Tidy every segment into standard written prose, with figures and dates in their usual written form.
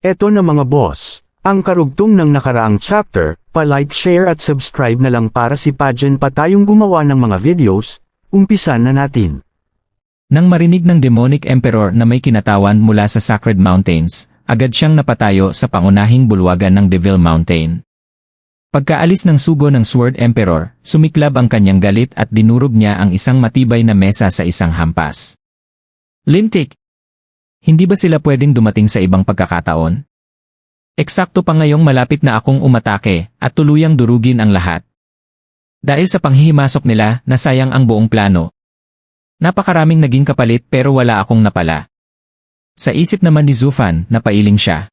Eto na mga boss, ang karugtong ng nakaraang chapter, pa-like, share at subscribe na lang para si Pajen pa tayong gumawa ng mga videos, umpisan na natin. Nang marinig ng demonic emperor na may kinatawan mula sa Sacred Mountains, agad siyang napatayo sa pangunahing bulwagan ng Devil Mountain. Pagkaalis ng sugo ng Sword Emperor, sumiklab ang kanyang galit at dinurog niya ang isang matibay na mesa sa isang hampas. Lintik! Hindi ba sila pwedeng dumating sa ibang pagkakataon? Eksakto pa ngayong malapit na akong umatake at tuluyang durugin ang lahat. Dahil sa panghihimasok nila, nasayang ang buong plano. Napakaraming naging kapalit pero wala akong napala. Sa isip naman ni Zufan, napailing siya.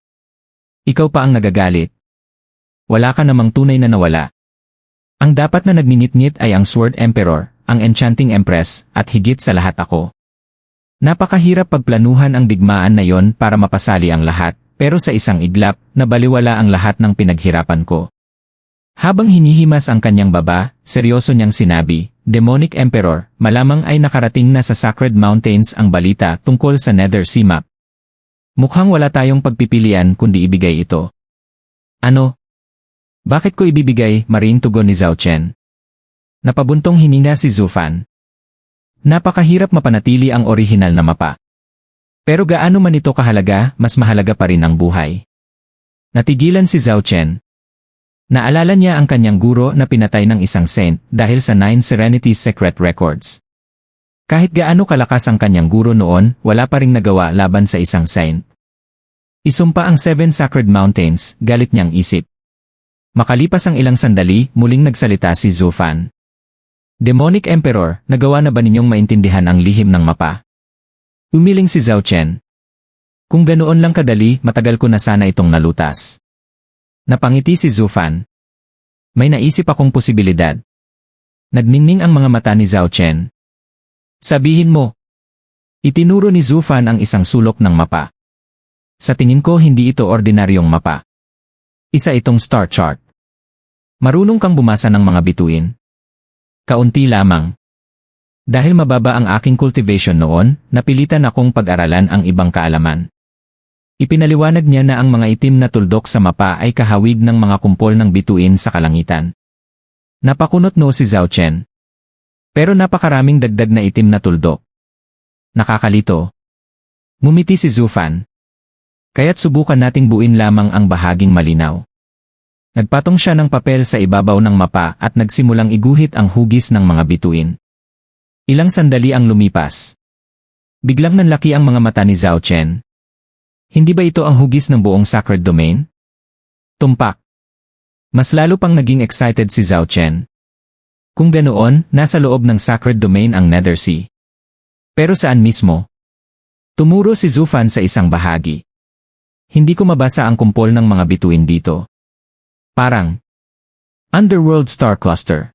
Ikaw pa ang nagagalit. Wala ka namang tunay na nawala. Ang dapat na nagninit-ngit ay ang Sword Emperor, ang Enchanting Empress, at higit sa lahat ako. Napakahirap pagplanuhan ang digmaan na yon para mapasali ang lahat, pero sa isang iglap, nabaliwala ang lahat ng pinaghirapan ko. Habang hinihimas ang kanyang baba, seryoso niyang sinabi, Demonic Emperor, malamang ay nakarating na sa Sacred Mountains ang balita tungkol sa Nether Sea Map. Mukhang wala tayong pagpipilian kundi ibigay ito. Ano? Bakit ko ibibigay, maring tugon ni Zhao Chen. Napabuntong hininga si Zufan. Napakahirap mapanatili ang orihinal na mapa. Pero gaano man ito kahalaga, mas mahalaga pa rin ang buhay. Natigilan si Zhao Chen. Naalala niya ang kanyang guro na pinatay ng isang saint dahil sa 9 Serenities Secret Records. Kahit gaano kalakas ang kanyang guro noon, wala pa ring nagawa laban sa isang saint. Isumpa ang 7 Sacred Mountains, galit niyang isip. Makalipas ang ilang sandali, muling nagsalita si Zufan. Demonic Emperor, nagawa na ba ninyong maintindihan ang lihim ng mapa? Umiling si Zhao Chen. Kung ganoon lang kadali, matagal ko na sana itong nalutas. Napangiti si Zufan. May naisip akong posibilidad. Nagningning ang mga mata ni Zhao Chen. Sabihin mo. Itinuro ni Zufan ang isang sulok ng mapa. Sa tingin ko hindi ito ordinaryong mapa. Isa itong star chart. Marunong kang bumasa ng mga bituin. Kaunti lamang. Dahil mababa ang aking cultivation noon, napilitan akong pag-aralan ang ibang kaalaman. Ipinaliwanag niya na ang mga itim na tuldok sa mapa ay kahawig ng mga kumpol ng bituin sa kalangitan. Napakunot no si Zhao Chen. Pero napakaraming dagdag na itim na tuldok. Nakakalito. Ngumiti si Zufan. Kaya't subukan nating buuin lamang ang bahaging malinaw. Nagpatong siya ng papel sa ibabaw ng mapa at nagsimulang iguhit ang hugis ng mga bituin. Ilang sandali ang lumipas. Biglang nanlaki ang mga mata ni Zhao Chen. Hindi ba ito ang hugis ng buong Sacred Domain? Tumpak. Mas lalo pang naging excited si Zhao Chen. Kung ganoon, nasa loob ng Sacred Domain ang Nether Sea. Pero saan mismo? Tumuro si Zufan sa isang bahagi. Hindi ko mabasa ang kumpol ng mga bituin dito. Parang Underworld Star Cluster.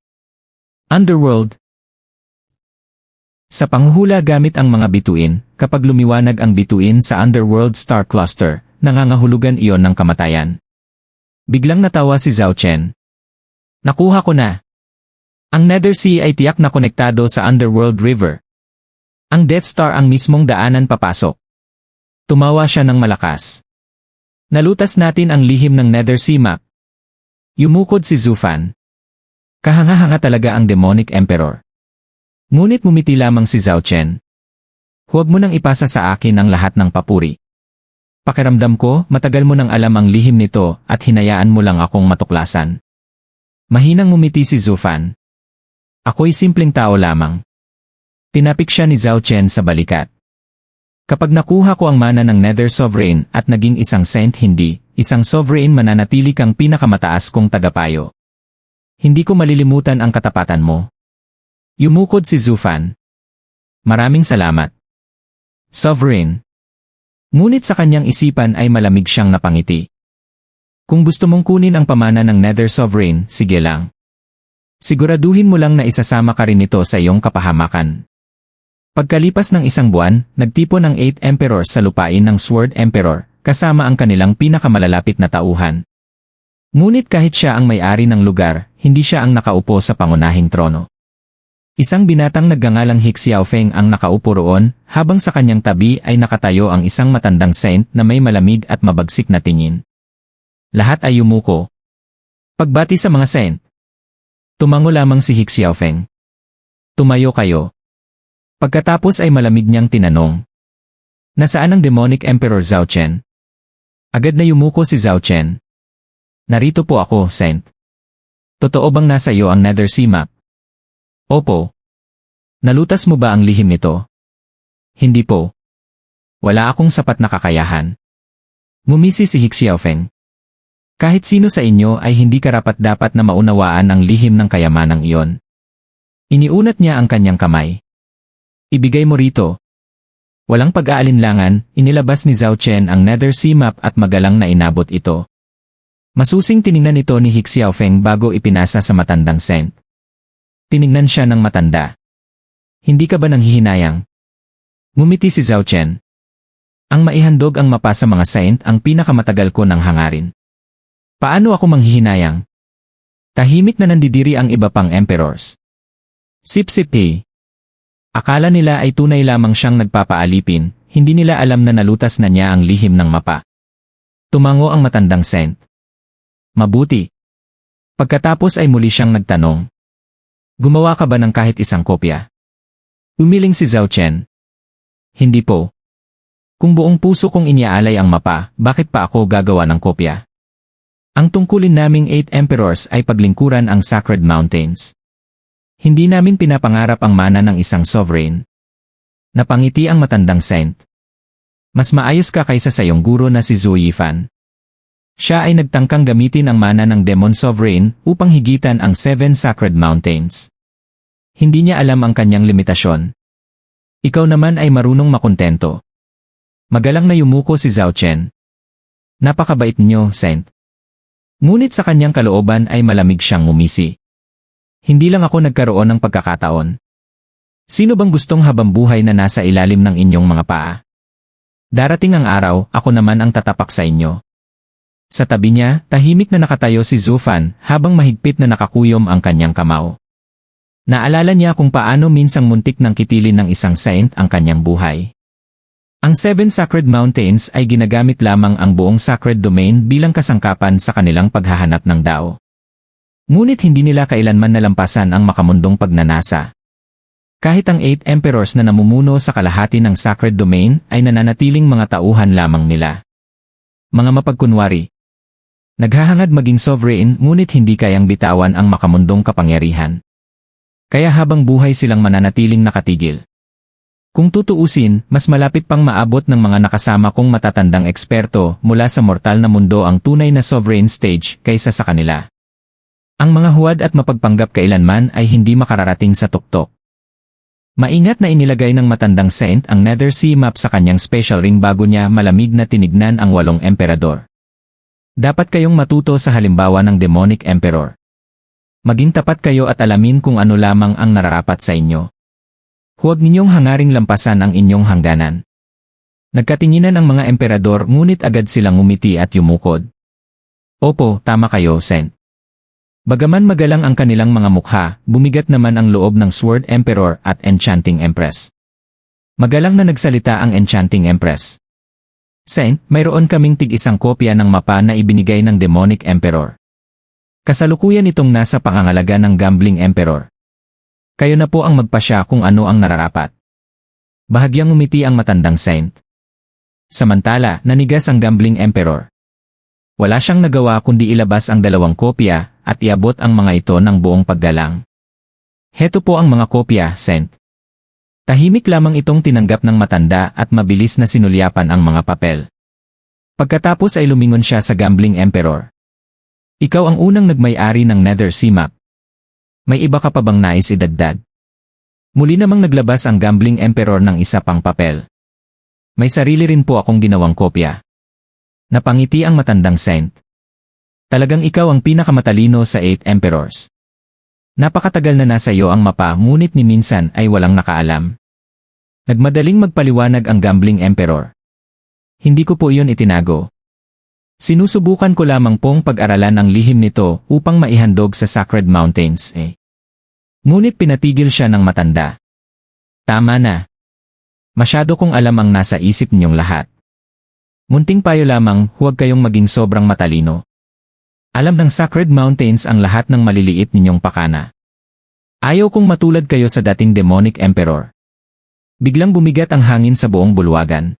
Underworld. Sa panghuhula gamit ang mga bituin, kapag lumiwanag ang bituin sa Underworld Star Cluster, nangangahulugan iyon ng kamatayan. Biglang natawa si Zhao Chen. Nakuha ko na. Ang Nether Sea ay tiyak na konektado sa Underworld River. Ang Death Star ang mismong daanan papasok. Tumawa siya ng malakas. Nalutas natin ang lihim ng Nether Sea Map. Yumukod si Zufan. Kahanga-hanga talaga ang Demonic Emperor. Ngunit mumiti lamang si Zhao Chen. Huwag mo nang ipasa sa akin ang lahat ng papuri. Pakiramdam ko, matagal mo nang alam ang lihim nito at hinayaan mo lang akong matuklasan. Mahinang mumiti si Zufan. Ako'y simpleng tao lamang. Tinapik siya ni Zhao Chen sa balikat. Kapag nakuha ko ang mana ng Nether Sovereign at naging isang saint hindi, isang sovereign mananatili kang pinakamataas kong tagapayo. Hindi ko malilimutan ang katapatan mo. Yumukod si Zufan. Maraming salamat. Sovereign. Ngunit sa kanyang isipan ay malamig siyang napangiti. Kung gusto mong kunin ang pamana ng Nether Sovereign, sige lang. Siguraduhin mo lang na isasama ka rin ito sa iyong kapahamakan. Pagkalipas ng isang buwan, nagtipon ang 8 Emperors sa lupain ng Sword Emperor, kasama ang kanilang pinakamalalapit na tauhan. Ngunit kahit siya ang may-ari ng lugar, hindi siya ang nakaupo sa pangunahing trono. Isang binatang nagngangalang Hik Xiaofeng ang nakaupo roon, habang sa kanyang tabi ay nakatayo ang isang matandang saint na may malamig at mabagsik na tingin. Lahat ay yumuko. Pagbati sa mga saint. Tumango lamang si Hik Xiaofeng. Tumayo kayo. Pagkatapos ay malamig niyang tinanong. Nasaan ang demonic Emperor Zhao Chen? Agad na yumuko si Zhao Chen. Narito po ako, Saint. Totoo bang nasa iyo ang Nether Sea Map? Opo. Nalutas mo ba ang lihim nito? Hindi po. Wala akong sapat na kakayahan. Ngumisi si Hik Xiaofeng. Kahit sino sa inyo ay hindi karapat-dapat na maunawaan ang lihim ng kayamanang iyon. Iniunat niya ang kanyang kamay. Ibigay mo rito. Walang pag-aalinlangan, inilabas ni Zhao Chen ang Nether Sea Map at magalang na inabot ito. Masusing tiningnan ito ni Hik Xiaofeng bago ipinasa sa matandang saint. Tiningnan siya ng matanda. Hindi ka ba nanghihinayang? Ngumiti si Zhao Chen. Ang maihandog ang mapa sa mga saint ang pinakamatagal ko ng hangarin. Paano ako manghihinayang? Tahimik na nandidiri ang iba pang emperors. Sip-sip eh. Akala nila ay tunay lamang siyang nagpapaalipin, hindi nila alam na nalutas na niya ang lihim ng mapa. Tumango ang matandang saint. Mabuti. Pagkatapos ay muli siyang nagtanong. Gumawa ka ba ng kahit isang kopya? Umiling si Zhao Chen. Hindi po. Kung buong puso kong iniaalay ang mapa, bakit pa ako gagawa ng kopya? Ang tungkulin naming 8 emperors ay paglingkuran ang Sacred Mountains. Hindi namin pinapangarap ang mana ng isang sovereign. Napangiti ang matandang saint. Mas maayos ka kaysa sa iyong guro na si Zhu Yifan. Siya ay nagtangkang gamitin ang mana ng Demon Sovereign upang higitan ang 7 Sacred Mountains. Hindi niya alam ang kanyang limitasyon. Ikaw naman ay marunong makontento. Magalang na yumuko si Zhao Chen. Napakabait niyo, Saint. Ngunit sa kanyang kalooban ay malamig siyang ngumisi. Hindi lang ako nagkaroon ng pagkakataon. Sino bang gustong habambuhay na nasa ilalim ng inyong mga paa? Darating ang araw, ako naman ang tatapak sa inyo. Sa tabi niya, tahimik na nakatayo si Zhu Fan habang mahigpit na nakakuyom ang kanyang kamao. Naalala niya kung paano minsang muntik ng kitilin ng isang saint ang kanyang buhay. Ang 7 Sacred Mountains ay ginagamit lamang ang buong Sacred Domain bilang kasangkapan sa kanilang paghahanap ng Dao. Ngunit hindi nila kailanman nalampasan ang makamundong pagnanasa. Kahit ang 8 emperors na namumuno sa kalahati ng Sacred Domain ay nananatiling mga tauhan lamang nila. Mga mapagkunwari. Naghahangad maging sovereign ngunit hindi kayang bitawan ang makamundong kapangyarihan. Kaya habang buhay silang mananatiling nakatigil. Kung tutuusin, mas malapit pang maabot ng mga nakasama kong matatandang eksperto mula sa mortal na mundo ang tunay na sovereign stage kaysa sa kanila. Ang mga huwad at mapagpanggap kailanman ay hindi makararating sa tuktok. Maingat na inilagay ng matandang saint ang Nether Sea Map sa kanyang special ring bago niya malamig na tinignan ang 8 emperador. Dapat kayong matuto sa halimbawa ng Demonic Emperor. Maging tapat kayo at alamin kung ano lamang ang nararapat sa inyo. Huwag ninyong hangaring lampasan ang inyong hangganan. Nagkatinginan ang mga emperador ngunit agad silang ngumiti at yumukod. Opo, tama kayo, Saint. Bagaman magalang ang kanilang mga mukha, bumigat naman ang loob ng Sword Emperor at Enchanting Empress. Magalang na nagsalita ang Enchanting Empress. Saint, mayroon kaming tig-isang kopya ng mapa na ibinigay ng Demonic Emperor. Kasalukuyan itong nasa pangangalaga ng Gambling Emperor. Kayo na po ang magpasya kung ano ang nararapat. Bahagyang umiti ang matandang saint. Samantala, nanigas ang Gambling Emperor. Wala siyang nagawa kundi ilabas ang 2 kopya at iabot ang mga ito ng buong paggalang. Heto po ang mga kopya, Saint. Tahimik lamang itong tinanggap ng matanda at mabilis na sinulyapan ang mga papel. Pagkatapos ay lumingon siya sa Gambling Emperor. Ikaw ang unang nagmay-ari ng Nether Sea Map. May iba ka pa bang nais idagdag? Muli namang naglabas ang Gambling Emperor ng isa pang papel. May sarili rin po akong ginawang kopya. Napangiti ang matandang saint. Talagang ikaw ang pinakamatalino sa 8 emperors. Napakatagal na nasa iyo ang mapa ngunit ni minsan ay walang nakaalam. Nagmadaling magpaliwanag ang Gambling Emperor. Hindi ko po iyon itinago. Sinusubukan ko lamang pong pag-aralan ang lihim nito upang maihandog sa Sacred Mountains. Ngunit pinatigil siya ng matanda. Tama na. Masyado kong alam ang nasa isip ninyong lahat. Munting payo lamang, huwag kayong maging sobrang matalino. Alam ng Sacred Mountains ang lahat ng maliliit ninyong pakana. Ayaw kong matulad kayo sa dating demonic emperor. Biglang bumigat ang hangin sa buong bulwagan.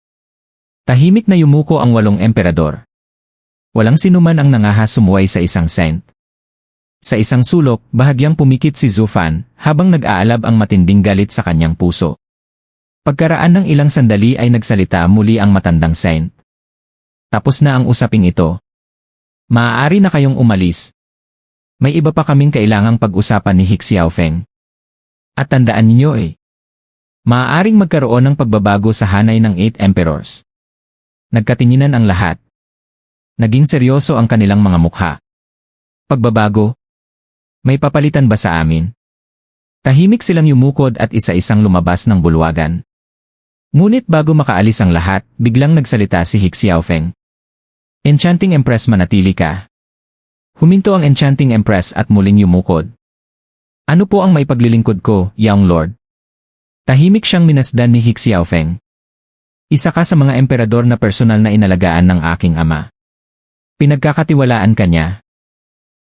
Tahimik na yumuko ang 8 emperador. Walang sinuman ang nangahas sumuway sa isang saint. Sa isang sulok, bahagyang pumikit si Zhu Fan, habang nag-aalab ang matinding galit sa kanyang puso. Pagkaraan ng ilang sandali ay nagsalita muli ang matandang saint. Tapos na ang usaping ito. Maaari na kayong umalis. May iba pa kaming kailangang pag-usapan ni Xiaofeng. At tandaan ninyo maaaring magkaroon ng pagbabago sa hanay ng 8 emperors. Nagkatinginan ang lahat. Naging seryoso ang kanilang mga mukha. Pagbabago? May papalitan ba sa amin? Tahimik silang yumukod at isa-isang lumabas ng bulwagan. Ngunit bago makaalis ang lahat, biglang nagsalita si Xiaofeng. Enchanting Empress, manatili ka. Huminto ang Enchanting Empress at muling yumukod. Ano po ang maipaglilingkod ko, Young Lord? Tahimik siyang minasdan ni Xiaofeng. Isa ka sa mga emperador na personal na inalagaan ng aking ama. Pinagkakatiwalaan ka niya.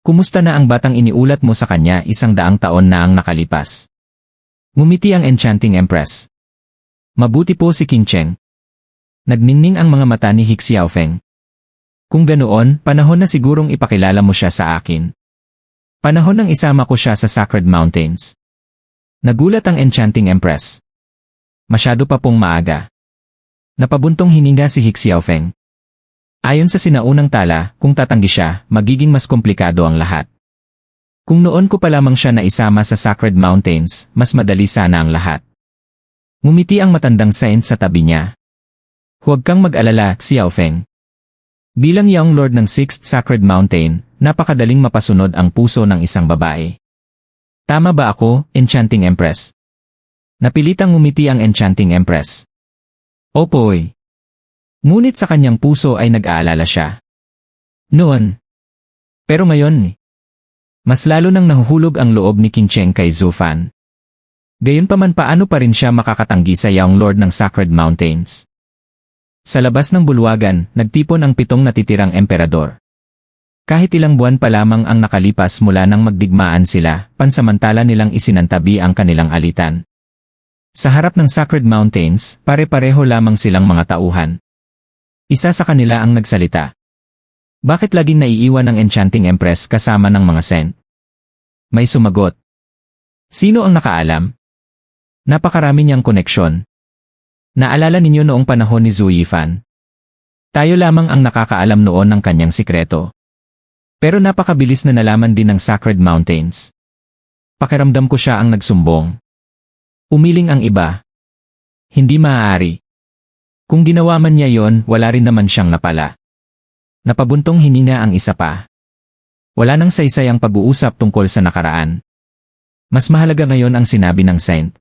Kumusta na ang batang iniulat mo sa kanya 100 taon na ang nakalipas? Ngumiti ang Enchanting Empress. Mabuti po si King Cheng. Nagningning ang mga mata ni Xiaofeng. Kung ganoon, panahon na sigurong ipakilala mo siya sa akin. Panahon nang isama ko siya sa Sacred Mountains. Nagulat ang Enchanting Empress. Masyado pa pong maaga. Napabuntong hininga si Xiaofeng. Ayon sa sinaunang tala, kung tatanggi siya, magiging mas komplikado ang lahat. Kung noon ko pa lamang siya naisama sa Sacred Mountains, mas madali sana ang lahat. Ngumiti ang matandang saint sa tabi niya. Huwag kang mag-alala, Xiaofeng. Bilang Young Lord ng 6th Sacred Mountain, napakadaling mapasunod ang puso ng isang babae. Tama ba ako, Enchanting Empress? Napilitang ngumiti ang Enchanting Empress. Opo. Ngunit sa kanyang puso ay nag-aalala siya. Noon. Pero ngayon, mas lalo nang nahuhulog ang loob ni King Cheng kay Zhu Fan. Gayunpaman, paano pa rin siya makakatanggi sa Young Lord ng Sacred Mountains? Sa labas ng bulwagan, nagtipon ang 7 natitirang emperador. Kahit ilang buwan pa lamang ang nakalipas mula nang magdigmaan sila, pansamantala nilang isinantabi ang kanilang alitan. Sa harap ng Sacred Mountains, pare-pareho lamang silang mga tauhan. Isa sa kanila ang nagsalita. Bakit laging naiiwan ng Enchanting Empress kasama ng mga saint? May sumagot. Sino ang nakaalam? Napakarami niyang koneksyon. Naalala ninyo noong panahon ni Zhu Yifan? Tayo lamang ang nakakaalam noon ng kanyang sikreto. Pero napakabilis na nalaman din ng Sacred Mountains. Pakiramdam ko siya ang nagsumbong. Umiling ang iba. Hindi maaari. Kung ginawa man niya yon, wala rin naman siyang napala. Napabuntong hininga ang isa pa. Wala nang saysay ang pag-uusap tungkol sa nakaraan. Mas mahalaga ngayon ang sinabi ng saint.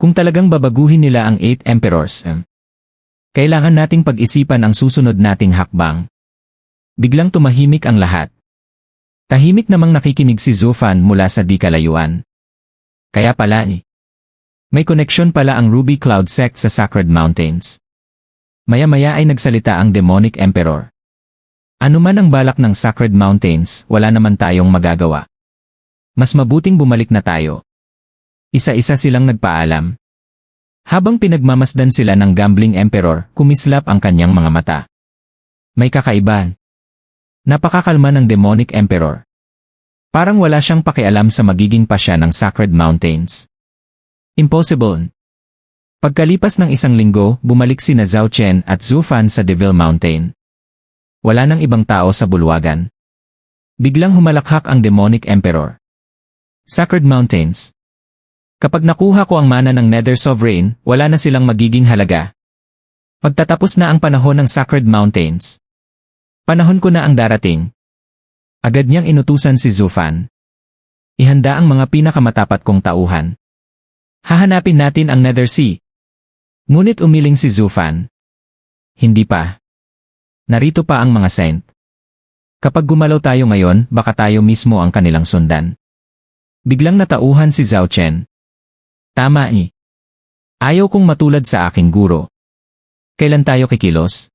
Kung talagang babaguhin nila ang 8 emperors, kailangan nating pag-isipan ang susunod nating hakbang. Biglang tumahimik ang lahat. Tahimik namang nakikinig si Zhu Fan mula sa di kalayuan. Kaya pala may koneksyon pala ang Ruby Cloud Sect sa Sacred Mountains. Maya-maya ay nagsalita ang Demonic Emperor. Ano man ang balak ng Sacred Mountains, wala naman tayong magagawa. Mas mabuting bumalik na tayo. Isa-isa silang nagpaalam. Habang pinagmamasdan sila ng Gambling Emperor, kumislap ang kanyang mga mata. May kakaiba. Napakakalma ng Demonic Emperor. Parang wala siyang pakialam sa magiging pasya ng Sacred Mountains. Impossible. Pagkalipas ng 1 linggo, bumalik sina Zhao Chen at Zhu Fan sa Devil Mountain. Wala nang ibang tao sa bulwagan. Biglang humalakhak ang Demonic Emperor. Sacred Mountains. Kapag nakuha ko ang mana ng Nether Sovereign, wala na silang magiging halaga. Pagtatapos na ang panahon ng Sacred Mountains. Panahon ko na ang darating. Agad niyang inutusan si Zhu Fan. Ihanda ang mga pinakamatapat kong tauhan. Hahanapin natin ang Nether Sea. Ngunit umiling si Zhu Fan. Hindi pa. Narito pa ang mga saint. Kapag gumalaw tayo ngayon, baka tayo mismo ang kanilang sundan. Biglang natauhan si Zhao Chen. Tama ni. Ayaw kong matulad sa aking guro. Kailan tayo kikilos?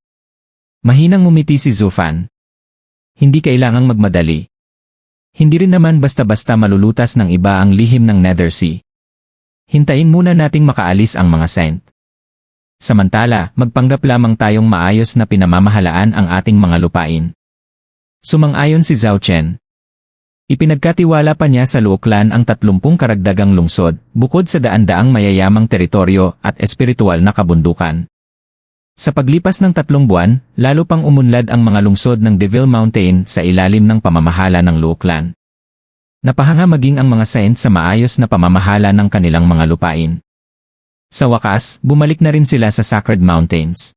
Mahinang ngumiti si Zufan. Hindi kailangang magmadali. Hindi rin naman basta-basta malulutas ng iba ang lihim ng Nether Sea. Hintayin muna nating makaalis ang mga Saint. Samantala, magpanggap lamang tayong maayos na pinamamahalaan ang ating mga lupain. Sumang-ayon si Zhao Chen. Ipinagkatiwala pa niya sa Luoklan ang 30 karagdagang lungsod, bukod sa daan-daang mayayamang teritoryo at espiritual na kabundukan. Sa paglipas ng 3 buwan, lalo pang umunlad ang mga lungsod ng Devil Mountain sa ilalim ng pamamahala ng Luoklan. Napahanga maging ang mga Saint sa maayos na pamamahala ng kanilang mga lupain. Sa wakas, bumalik na rin sila sa Sacred Mountains.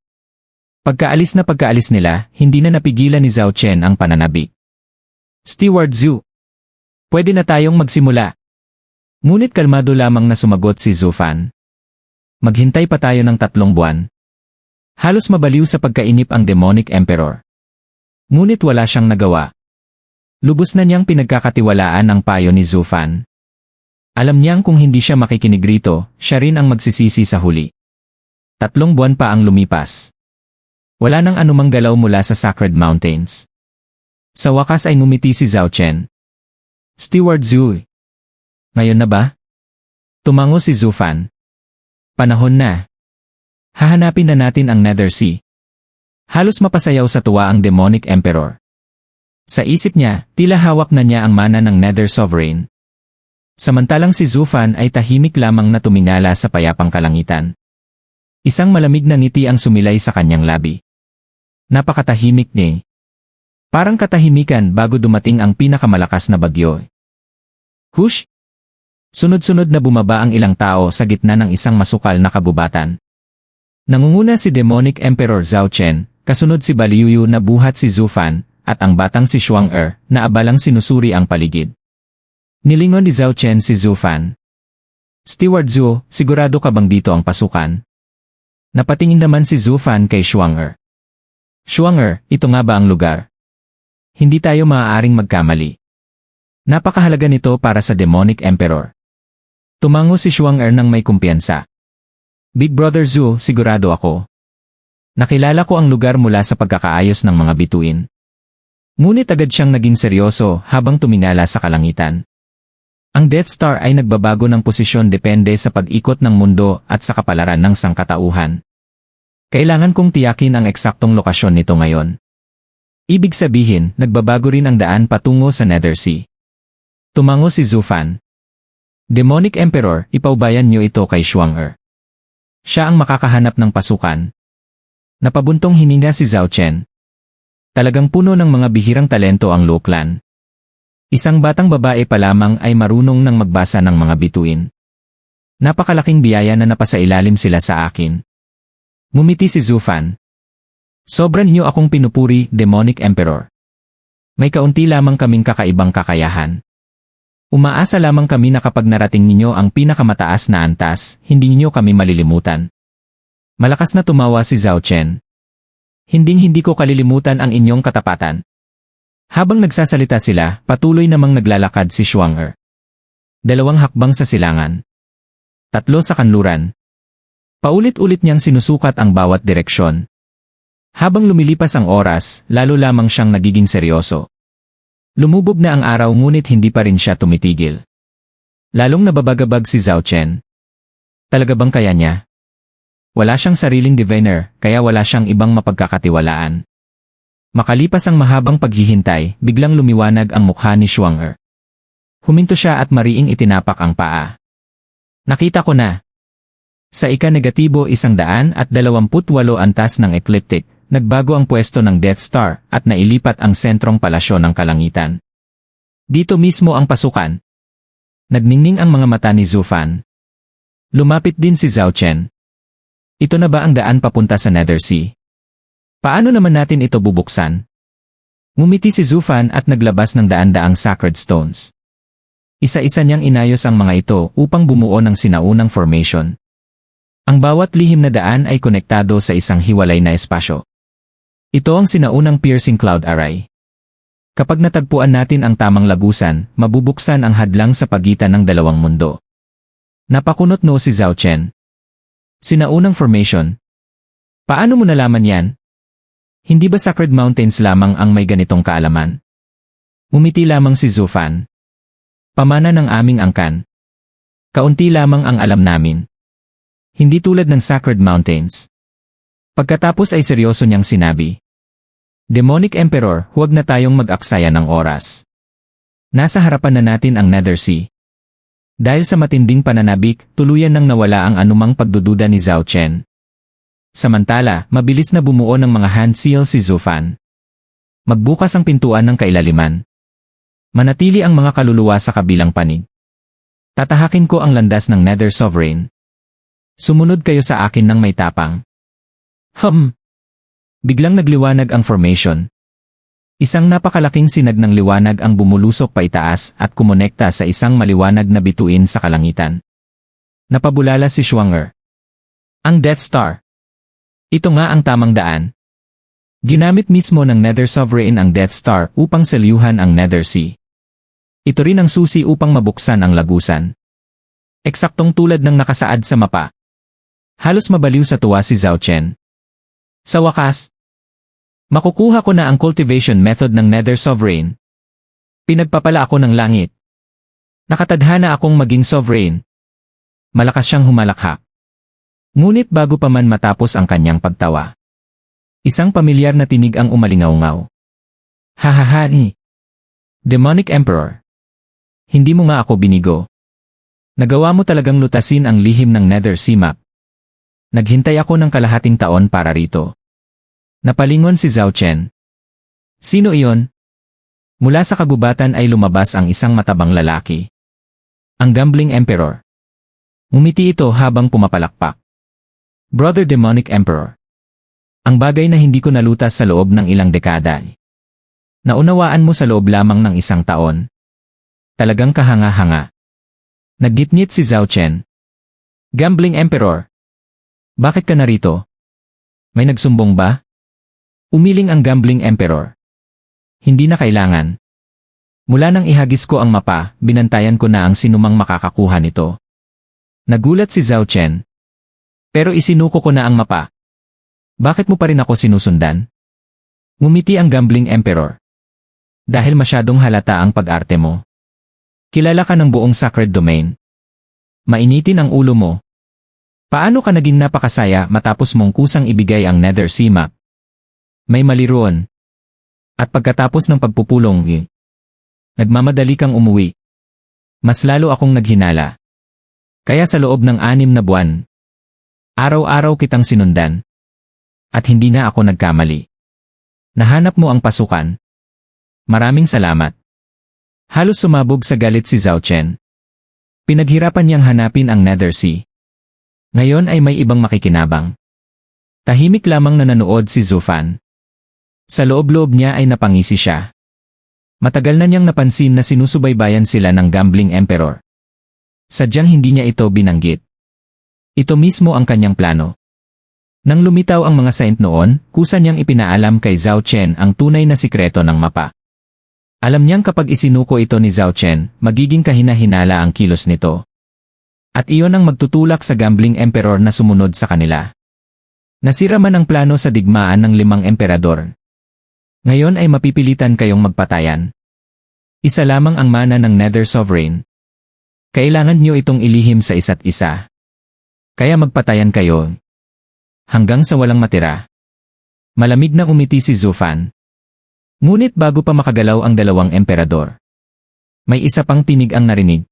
Pagkaalis nila, hindi na napigilan ni Zhao Chen ang pananabik. Steward Zhu, pwede na tayong magsimula. Ngunit kalmado lamang na sumagot si Zufan. Maghintay pa tayo ng 3 buwan. Halos mabaliw sa pagkainip ang Demonic Emperor. Ngunit wala siyang nagawa. Lubos na niyang pinagkakatiwalaan ang payo ni Zufan. Alam niyang kung hindi siya makikinig rito, siya rin ang magsisisi sa huli. 3 buwan pa ang lumipas. Wala nang anumang galaw mula sa Sacred Mountains. Sa wakas ay ngumiti si Zhao Chen. Steward Zhu. Ngayon na ba? Tumango si Zufan. Panahon na. Hahanapin na natin ang Nether Sea. Halos mapasayaw sa tuwa ang Demonic Emperor. Sa isip niya, tila hawak na niya ang mana ng Nether Sovereign. Samantalang si Zufan ay tahimik lamang na tumingala sa payapang kalangitan. Isang malamig na ngiti ang sumilay sa kanyang labi. Napakatahimik ni. Parang katahimikan bago dumating ang pinakamalakas na bagyo. Hush! Sunod-sunod na bumaba ang ilang tao sa gitna ng isang masukal na kagubatan. Nangunguna si Demonic Emperor Zhao Chen, kasunod si Baliyuyu na buhat si Zufan, at ang batang si Shuang-er na abalang sinusuri ang paligid. Nilingon ni Zhao Chen si Zufan. Steward Zhu, sigurado ka bang dito ang pasukan? Napatingin naman si Zufan kay Shuang-er. Shuang-er, ito nga ba ang lugar? Hindi tayo maaaring magkamali. Napakahalaga nito para sa Demonic Emperor. Tumango si Shuang-er nang may kumpiyansa. Big Brother Zhu, sigurado ako. Nakilala ko ang lugar mula sa pagkakaayos ng mga bituin. Ngunit agad siyang naging seryoso habang tumingala sa kalangitan. Ang Death Star ay nagbabago ng posisyon depende sa pag-ikot ng mundo at sa kapalaran ng sangkatauhan. Kailangan kong tiyakin ang eksaktong lokasyon nito ngayon. Ibig sabihin, nagbabago rin ang daan patungo sa Nether Sea. Tumango si Zufan. Demonic Emperor, ipaubayan niyo ito kay Shuang-er. Siya ang makakahanap ng pasukan. Napabuntong hininga si Zhao Chen. Talagang puno ng mga bihirang talento ang Luoklan. Isang batang babae pa lamang ay marunong nang magbasa ng mga bituin. Napakalaking biyaya na napasailalim sila sa akin. Ngumiti si Zufan. Sobran niyo akong pinupuri, Demonic Emperor. May kaunti lamang kaming kakaibang kakayahan. Umaasa lamang kami na kapag narating ninyo ang pinakamataas na antas, hindi ninyo kami malilimutan. Malakas na tumawa si Zhao Chen. Hinding-hindi ko kalilimutan ang inyong katapatan. Habang nagsasalita sila, patuloy namang naglalakad si Shuang-er. 2 hakbang sa silangan. 3 sa kanluran. Paulit-ulit niyang sinusukat ang bawat direksyon. Habang lumilipas ang oras, lalo lamang siyang nagiging seryoso. Lumubog na ang araw ngunit hindi pa rin siya tumitigil. Lalong nababagabag si Zhao Chen. Talaga bang kaya niya? Wala siyang sariling diviner, kaya wala siyang ibang mapagkakatiwalaan. Makalipas ang mahabang paghihintay, biglang lumiwanag ang mukha ni Shuang-er. Huminto siya at mariing itinapak ang paa. Nakita ko na. Sa ika-128 antas ng ecliptic, nagbago ang pwesto ng Death Star at nailipat ang sentrong palasyo ng kalangitan. Dito mismo ang pasukan. Nagningning ang mga mata ni Zufan. Lumapit din si Zhao Chen. Ito na ba ang daan papunta sa Nether Sea? Paano naman natin ito bubuksan? Ngumiti si Zufan at naglabas ng daan-daang sacred stones. Isa-isa niyang inayos ang mga ito upang bumuo ng sinaunang formation. Ang bawat lihim na daan ay konektado sa isang hiwalay na espasyo. Ito ang sinaunang piercing cloud array. Kapag natagpuan natin ang tamang lagusan, mabubuksan ang hadlang sa pagitan ng dalawang mundo. Napakunot no si Zhao Chen. Sinaunang formation. Paano mo nalaman yan? Hindi ba Sacred Mountains lamang ang may ganitong kaalaman? Umiti lamang si Zhu Fan. Pamana ng aming angkan. Kaunti lamang ang alam namin. Hindi tulad ng Sacred Mountains. Pagkatapos ay seryoso niyang sinabi. Demonic Emperor, huwag na tayong mag-aksaya ng oras. Nasa harapan na natin ang Nether Sea. Dahil sa matinding pananabik, tuluyan nang nawala ang anumang pagdududa ni Zhao Chen. Samantala, mabilis na bumuo ng mga hand seal si Zhu Fan. Magbukas ang pintuan ng kailaliman. Manatili ang mga kaluluwa sa kabilang panig. Tatahakin ko ang landas ng Nether Sovereign. Sumunod kayo sa akin ng may tapang. Biglang nagliwanag ang formation. Isang napakalaking sinag ng liwanag ang bumulusok paitaas at kumonekta sa isang maliwanag na bituin sa kalangitan. Napabulala si Schwanger. Ang Death Star. Ito nga ang tamang daan. Ginamit mismo ng Nether Sovereign ang Death Star upang selyuhan ang Nether Sea. Ito rin ang susi upang mabuksan ang lagusan. Eksaktong tulad ng nakasaad sa mapa. Halos mabaliw sa tuwa si Zhao Chen. Sa wakas, makukuha ko na ang cultivation method ng Nether Sovereign. Pinagpapala ako ng langit. Nakatadhana akong maging sovereign. Malakas siyang humalakhak. Ngunit bago pa man matapos ang kanyang pagtawa, isang pamilyar na tinig ang umalingaw-ngaw. Hahaha. Demonic Emperor. Hindi mo nga ako binigo. Nagawa mo talagang lutasin ang lihim ng Nether Sea Map. Naghintay ako ng kalahating taon para rito. Napalingon si Zhao Chen. Sino iyon? Mula sa kagubatan ay lumabas ang isang matabang lalaki. Ang Gambling Emperor. Ngumiti ito habang pumapalakpak. Brother Demonic Emperor. Ang bagay na hindi ko nalutas sa loob ng ilang dekada. Naunawaan mo sa loob lamang ng isang taon. Talagang kahanga-hanga. Naggitngit si Zhao Chen. Gambling Emperor. Bakit ka narito? May nagsumbong ba? Umiling ang Gambling Emperor. Hindi na kailangan. Mula nang ihagis ko ang mapa, binantayan ko na ang sinumang makakakuha nito. Nagulat si Zhao Chen. Pero isinuko ko na ang mapa. Bakit mo pa rin ako sinusundan? Ngumiti ang Gambling Emperor. Dahil masyadong halata ang pag-arte mo. Kilala ka ng buong Sacred Domain. Mainitin ang ulo mo. Paano ka naging napakasaya matapos mong kusang ibigay ang Nether Sea Map? May mali roon. At pagkatapos ng pagpupulong, nagmamadali kang umuwi. Mas lalo akong naghinala. Kaya sa loob ng 6 na buwan, araw-araw kitang sinundan. At hindi na ako nagkamali. Nahanap mo ang pasukan. Maraming salamat. Halos sumabog sa galit si Zhao Chen. Pinaghirapan niyang hanapin ang Nether Sea. Ngayon ay may ibang makikinabang. Tahimik lamang na nanood si Zhu Fan. Sa loob-loob niya ay napangisi siya. Matagal na niyang napansin na sinusubaybayan sila ng Gambling Emperor. Sadyang hindi niya ito binanggit. Ito mismo ang kanyang plano. Nang lumitaw ang mga saint noon, kusa niyang ipinaalam kay Zhao Chen ang tunay na sikreto ng mapa. Alam niyang kapag isinuko ito ni Zhao Chen, magiging kahina-hinala ang kilos nito. At iyon ang magtutulak sa Gambling Emperor na sumunod sa kanila. Nasira man ang plano sa digmaan ng 5 emperador. Ngayon ay mapipilitan kayong magpatayan. Isa lamang ang mana ng Nether Sovereign. Kailangan niyo itong ilihim sa isa't isa. Kaya magpatayan kayo. Hanggang sa walang matira. Malamig na umiti si Zhu Fan. Ngunit bago pa makagalaw ang 2 emperador, may isa pang tinig ang narinig.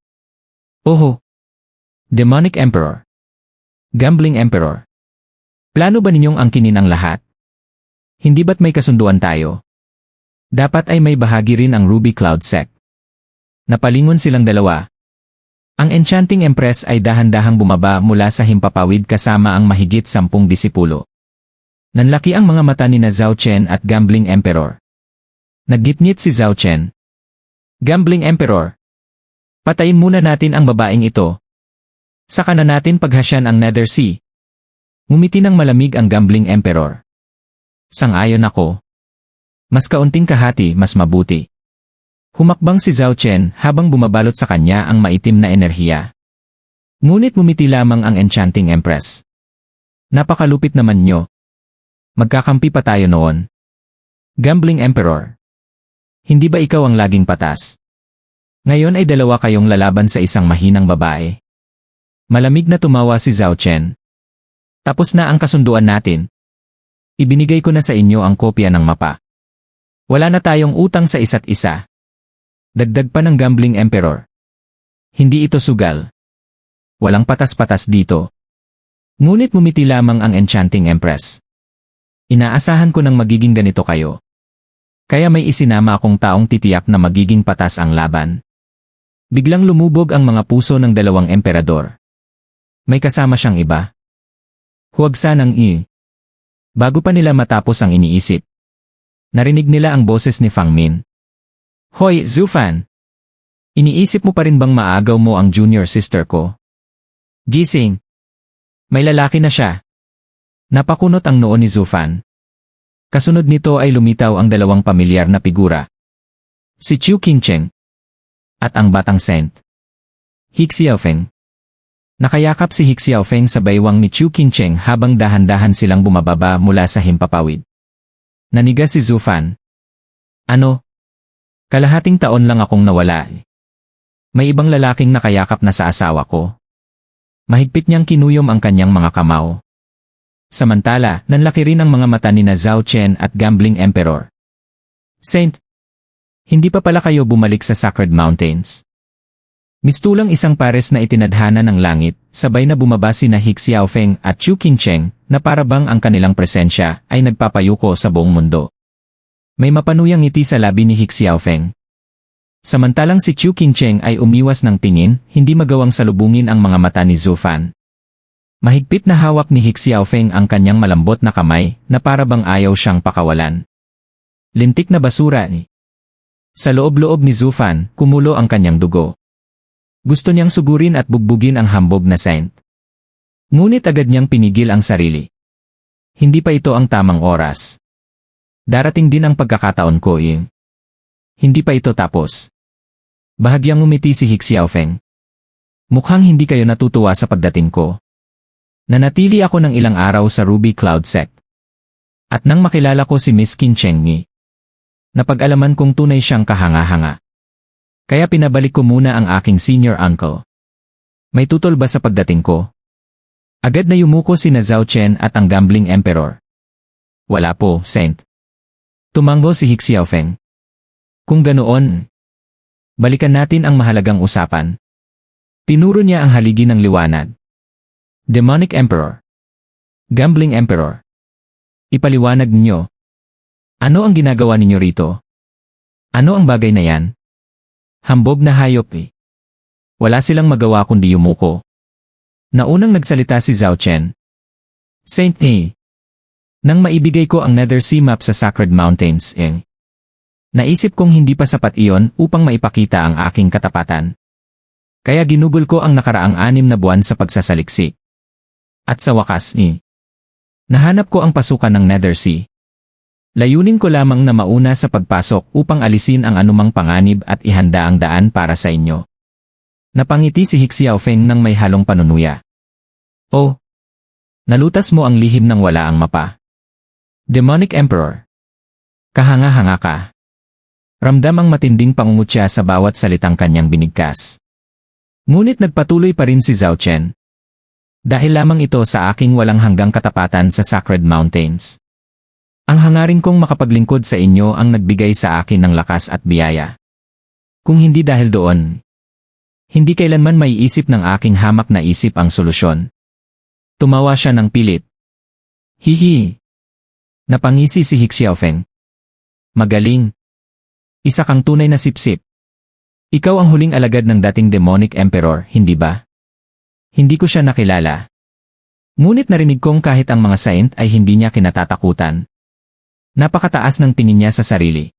Oho! Demonic Emperor. Gambling Emperor. Plano ba ninyong angkinin ang lahat? Hindi ba't may kasunduan tayo? Dapat ay may bahagi rin ang Ruby Cloud Sect. Napalingon silang dalawa. Ang Enchanting Empress ay dahan-dahang bumaba mula sa himpapawid kasama ang mahigit 10 disipulo. Nanlaki ang mga mata ni na Zhao Chen at Gambling Emperor. Naggitngit si Zhao Chen. Gambling Emperor. Patayin muna natin ang babaeng ito. Saka na natin paghasyan ang Nether Sea. Ngumiti ng malamig ang Gambling Emperor. Sang-ayon ako. Mas kaunting kahati, mas mabuti. Humakbang si Zhao Chen habang bumabalot sa kanya ang maitim na enerhiya. Ngunit ngumiti lamang ang Enchanting Empress. Napakalupit naman nyo. Magkakampi pa tayo noon. Gambling Emperor. Hindi ba ikaw ang laging patas? Ngayon ay dalawa kayong lalaban sa isang mahinang babae. Malamig na tumawa si Zhao Chen. Tapos na ang kasunduan natin. Ibinigay ko na sa inyo ang kopya ng mapa. Wala na tayong utang sa isa't isa. Dagdag pa ng Gambling Emperor. Hindi ito sugal. Walang patas-patas dito. Ngunit ngumiti lamang ang Enchanting Empress. Inaasahan ko nang magiging ganito kayo. Kaya may isinama akong taong titiyak na magiging patas ang laban. Biglang lumubog ang mga puso ng dalawang emperador. May kasama siyang iba. Huwag sanang Bago pa nila matapos ang iniisip. Narinig nila ang boses ni Fang Min. Hoy, Zufan! Iniisip mo pa rin bang maagaw mo ang junior sister ko? Gising! May lalaki na siya. Napakunot ang noo ni Zufan. Kasunod nito ay lumitaw ang dalawang pamilyar na figura. Si Chu Qingcheng at ang batang Saint. He Xiaofeng. Nakayakap si He Xiaofeng sa baywang ni Chu Qingcheng habang dahan-dahan silang bumababa mula sa himpapawid. Naniga si Zufan. Ano? Kalahating taon lang akong nawala. May ibang lalaking nakayakap na sa asawa ko. Mahigpit niyang kinuyom ang kanyang mga kamao. Samantala, nanlaki rin ang mga mata ni Zhao Chen at Gambling Emperor. Saint, hindi pa pala kayo bumalik sa Sacred Mountains. Mistulang isang pares na itinadhana ng langit, sabay na bumaba sina He Xiaofeng at Chu Qingcheng na parabang ang kanilang presensya ay nagpapayuko sa buong mundo. May mapanuyang ngiti sa labi ni He Xiaofeng. Samantalang si Chu Qingcheng ay umiwas ng tingin, hindi magawang salubungin ang mga mata ni Zufan. Mahigpit na hawak ni He Xiaofeng ang kanyang malambot na kamay na parabang ayaw siyang pakawalan. Lintik na basura ni. Sa loob-loob ni Zufan, kumulo ang kanyang dugo. Gusto niyang sugurin at bugbugin ang hambog na Saint. Ngunit agad niyang pinigil ang sarili. Hindi pa ito ang tamang oras. Darating din ang pagkakataon ko Hindi pa ito tapos. Bahagyang umiti si He Xiaofeng. Mukhang hindi kayo natutuwa sa pagdating ko. Nanatili ako ng ilang araw sa Ruby Cloud Sect. At nang makilala ko si Miss Qingcheng napag-alaman kong tunay siyang kahanga-hanga. Kaya pinabalik ko muna ang aking senior uncle. May tutol ba sa pagdating ko? Agad na yumuko sina Zhao Chen at ang Gambling Emperor. Wala po, Saint. Tumango si He Xiaofeng. Kung ganoon, balikan natin ang mahalagang usapan. Tinuro niya ang haligi ng liwanag. Demonic Emperor. Gambling Emperor. Ipaliwanag niyo. Ano ang ginagawa ninyo rito? Ano ang bagay na yan? Hambog na hayop Wala silang magawa kundi yumuko. Naunang nagsalita si Zhao Chen. Saint nang maibigay ko ang Nether Sea map sa Sacred Mountains naisip kong hindi pa sapat iyon upang maipakita ang aking katapatan. Kaya ginugol ko ang nakaraang 6 na buwan sa pagsasaliksik. At sa wakas nahanap ko ang pasukan ng Nether Sea. Layunin ko lamang na mauna sa pagpasok upang alisin ang anumang panganib at ihanda ang daan para sa inyo. Napangiti si He Xiaofeng nang may halong panunuya. Oh! Nalutas mo ang lihim ng wala ang mapa. Demonic Emperor. Kahanga-hanga ka. Ramdam ang matinding pangungutya sa bawat salitang kanyang binigkas. Ngunit nagpatuloy pa rin si Zhao Chen. Dahil lamang ito sa aking walang hanggang katapatan sa Sacred Mountains. Ang hangarin kong makapaglingkod sa inyo ang nagbigay sa akin ng lakas at biyaya. Kung hindi dahil doon, hindi kailanman maiisip ng aking hamak na isip ang solusyon. Tumawa siya ng pilit. Hihi. Napangisi si He Xiaofeng. Magaling. Isa kang tunay na sipsip. Ikaw ang huling alagad ng dating Demonic Emperor, hindi ba? Hindi ko siya nakilala. Ngunit narinig kong kahit ang mga Saint ay hindi niya kinatatakutan. Napakataas ng tingin niya sa sarili.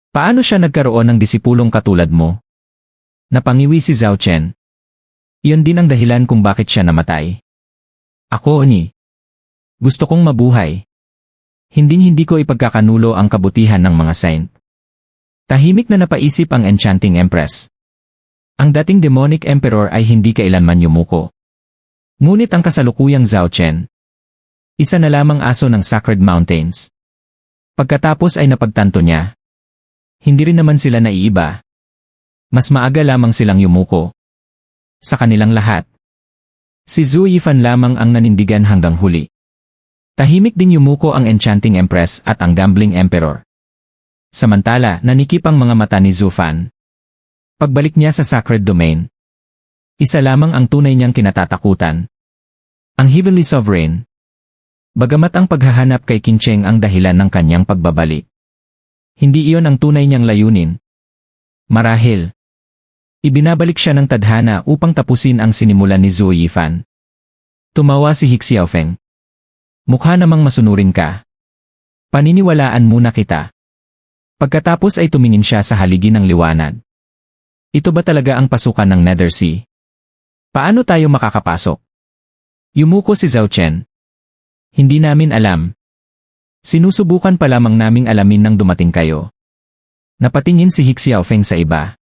Paano siya nagkaroon ng disipulong katulad mo? Napangiwi si Zhao Chen. Iyon din ang dahilan kung bakit siya namatay. Ako Gusto kong mabuhay. Hinding-hindi ko ipagkakanulo ang kabutihan ng mga saint. Tahimik na napaisip ang Enchanting Empress. Ang dating demonic emperor ay hindi kailanman yumuko. Ngunit ang kasalukuyang Zhao Chen, isa na lamang aso ng Sacred Mountains. Pagkatapos ay napagtanto niya, hindi rin naman sila naiiba. Mas maaga lamang silang yumuko. Sa kanilang lahat, si Zhu Yifan lamang ang nanindigan hanggang huli. Tahimik din yumuko ang Enchanting Empress at ang Gambling Emperor. Samantala, nanikip ang mga mata ni Zhu Fan. Pagbalik niya sa Sacred Domain, isa lamang ang tunay niyang kinatatakutan. Ang Heavenly Sovereign. Bagamat ang paghahanap kay Qin Cheng ang dahilan ng kanyang pagbabalik, hindi iyon ang tunay niyang layunin. Marahil, ibinabalik siya ng tadhana upang tapusin ang sinimulan ni Zhu Yifan. Tumawa si He Xiaofeng. Mukha namang masunurin ka. Paniniwalaan muna kita. Pagkatapos ay tumingin siya sa haligi ng liwanag. Ito ba talaga ang pasukan ng Nether Sea? Paano tayo makakapasok? Yumuko si Zhao Chen. Hindi namin alam. Sinusubukan pa lamang naming alamin nang dumating kayo. Napatingin si He Xiaofeng sa iba.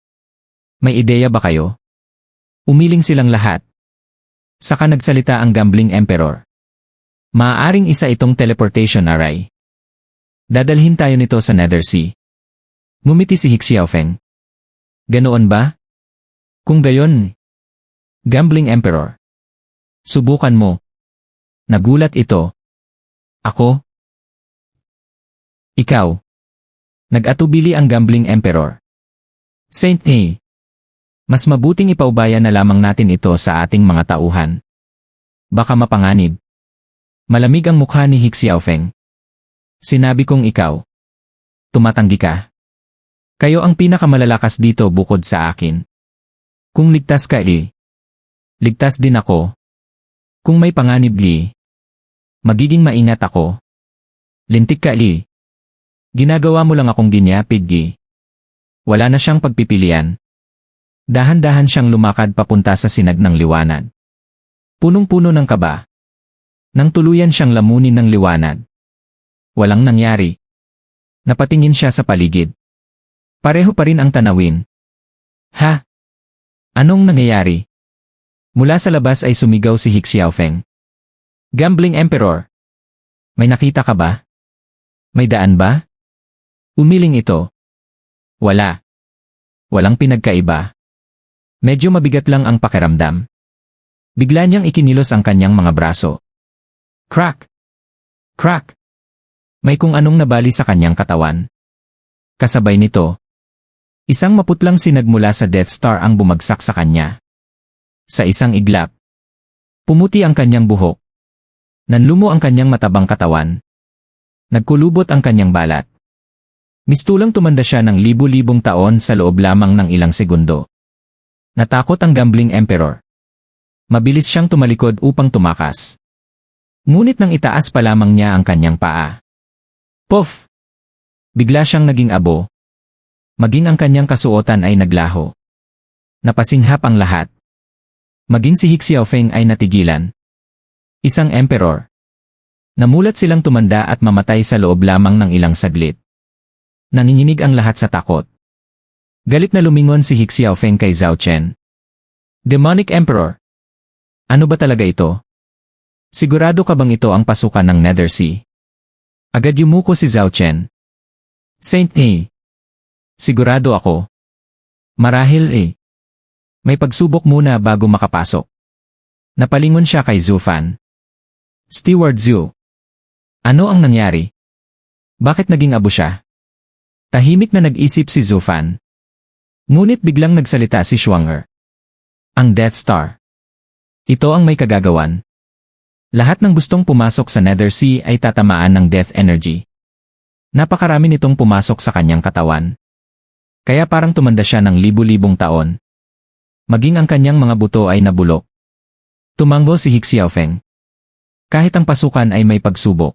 May ideya ba kayo? Umiling silang lahat. Saka nagsalita ang Gambling Emperor. Maaaring isa itong teleportation array. Dadalhin tayo nito sa Nether Sea. Ngumiti si He Xiaofeng. Ganoon ba? Kung gayon, Gambling Emperor, subukan mo. Nagulat ito. Ako? Ikaw? Nag-atubili ang Gambling Emperor. Saint A. Mas mabuting ipaubaya na lamang natin ito sa ating mga tauhan. Baka mapanganib. Malamig ang mukha ni He Xiaofeng. Sinabi kong ikaw. Tumatanggi ka. Kayo ang pinakamalalakas dito bukod sa akin. Kung ligtas ka, ligtas din ako. Kung may panganib, magiging maingat ako. Lintik ka, Ginagawa mo lang akong ginyapid, Wala na siyang pagpipilian. Dahan-dahan siyang lumakad papunta sa sinag ng liwanag. Punong-puno ng kaba. Nang tuluyan siyang lamunin ng liwanag. Walang nangyari. Napatingin siya sa paligid. Pareho pa rin ang tanawin. Ha? Anong nangyayari? Mula sa labas ay sumigaw si He Xiaofeng. Gambling Emperor. May nakita ka ba? May daan ba? Umiling ito. Wala. Walang pinagkaiba. Medyo mabigat lang ang pakiramdam. Bigla niyang ikinilos ang kanyang mga braso. Crack! Crack! May kung anong nabali sa kanyang katawan. Kasabay nito, isang maputlang sinag mula sa Death Star ang bumagsak sa kanya. Sa isang iglap, pumuti ang kanyang buhok. Nanlumo ang kanyang matabang katawan. Nagkulubot ang kanyang balat. Mistulang tumanda siya ng libu-libong taon sa loob lamang ng ilang segundo. Natakot ang Gambling Emperor. Mabilis siyang tumalikod upang tumakas. Ngunit nang itaas pa lamang niya ang kanyang paa. Puff! Bigla siyang naging abo. Maging ang kanyang kasuotan ay naglaho. Napasinghap ang lahat. Maging si He Xiaofeng ay natigilan. Isang emperor. Namulat silang tumanda at mamatay sa loob lamang ng ilang saglit. Nanginginig ang lahat sa takot. Galit na lumingon si He Xiaofeng kay Zhao Chen. Demonic Emperor. Ano ba talaga ito? Sigurado ka bang ito ang pasukan ng Nether Sea? Agad yumuko si Zhao Chen. Saint A. Sigurado ako. Marahil may pagsubok muna bago makapasok. Napalingon siya kay Zhu Fan. Steward Zhu. Ano ang nangyari? Bakit naging abo siya? Tahimik na nag-isip si Zhu Fan. Ngunit biglang nagsalita si Shuang'er. Ang Death Star. Ito ang may kagagawan. Lahat ng gustong pumasok sa Nether Sea ay tatamaan ng death energy. Napakarami nitong pumasok sa kanyang katawan. Kaya parang tumanda siya ng libu-libong taon. Maging ang kanyang mga buto ay nabulok. Tumango si He Xiaofeng. Kahit ang pasukan ay may pagsubok.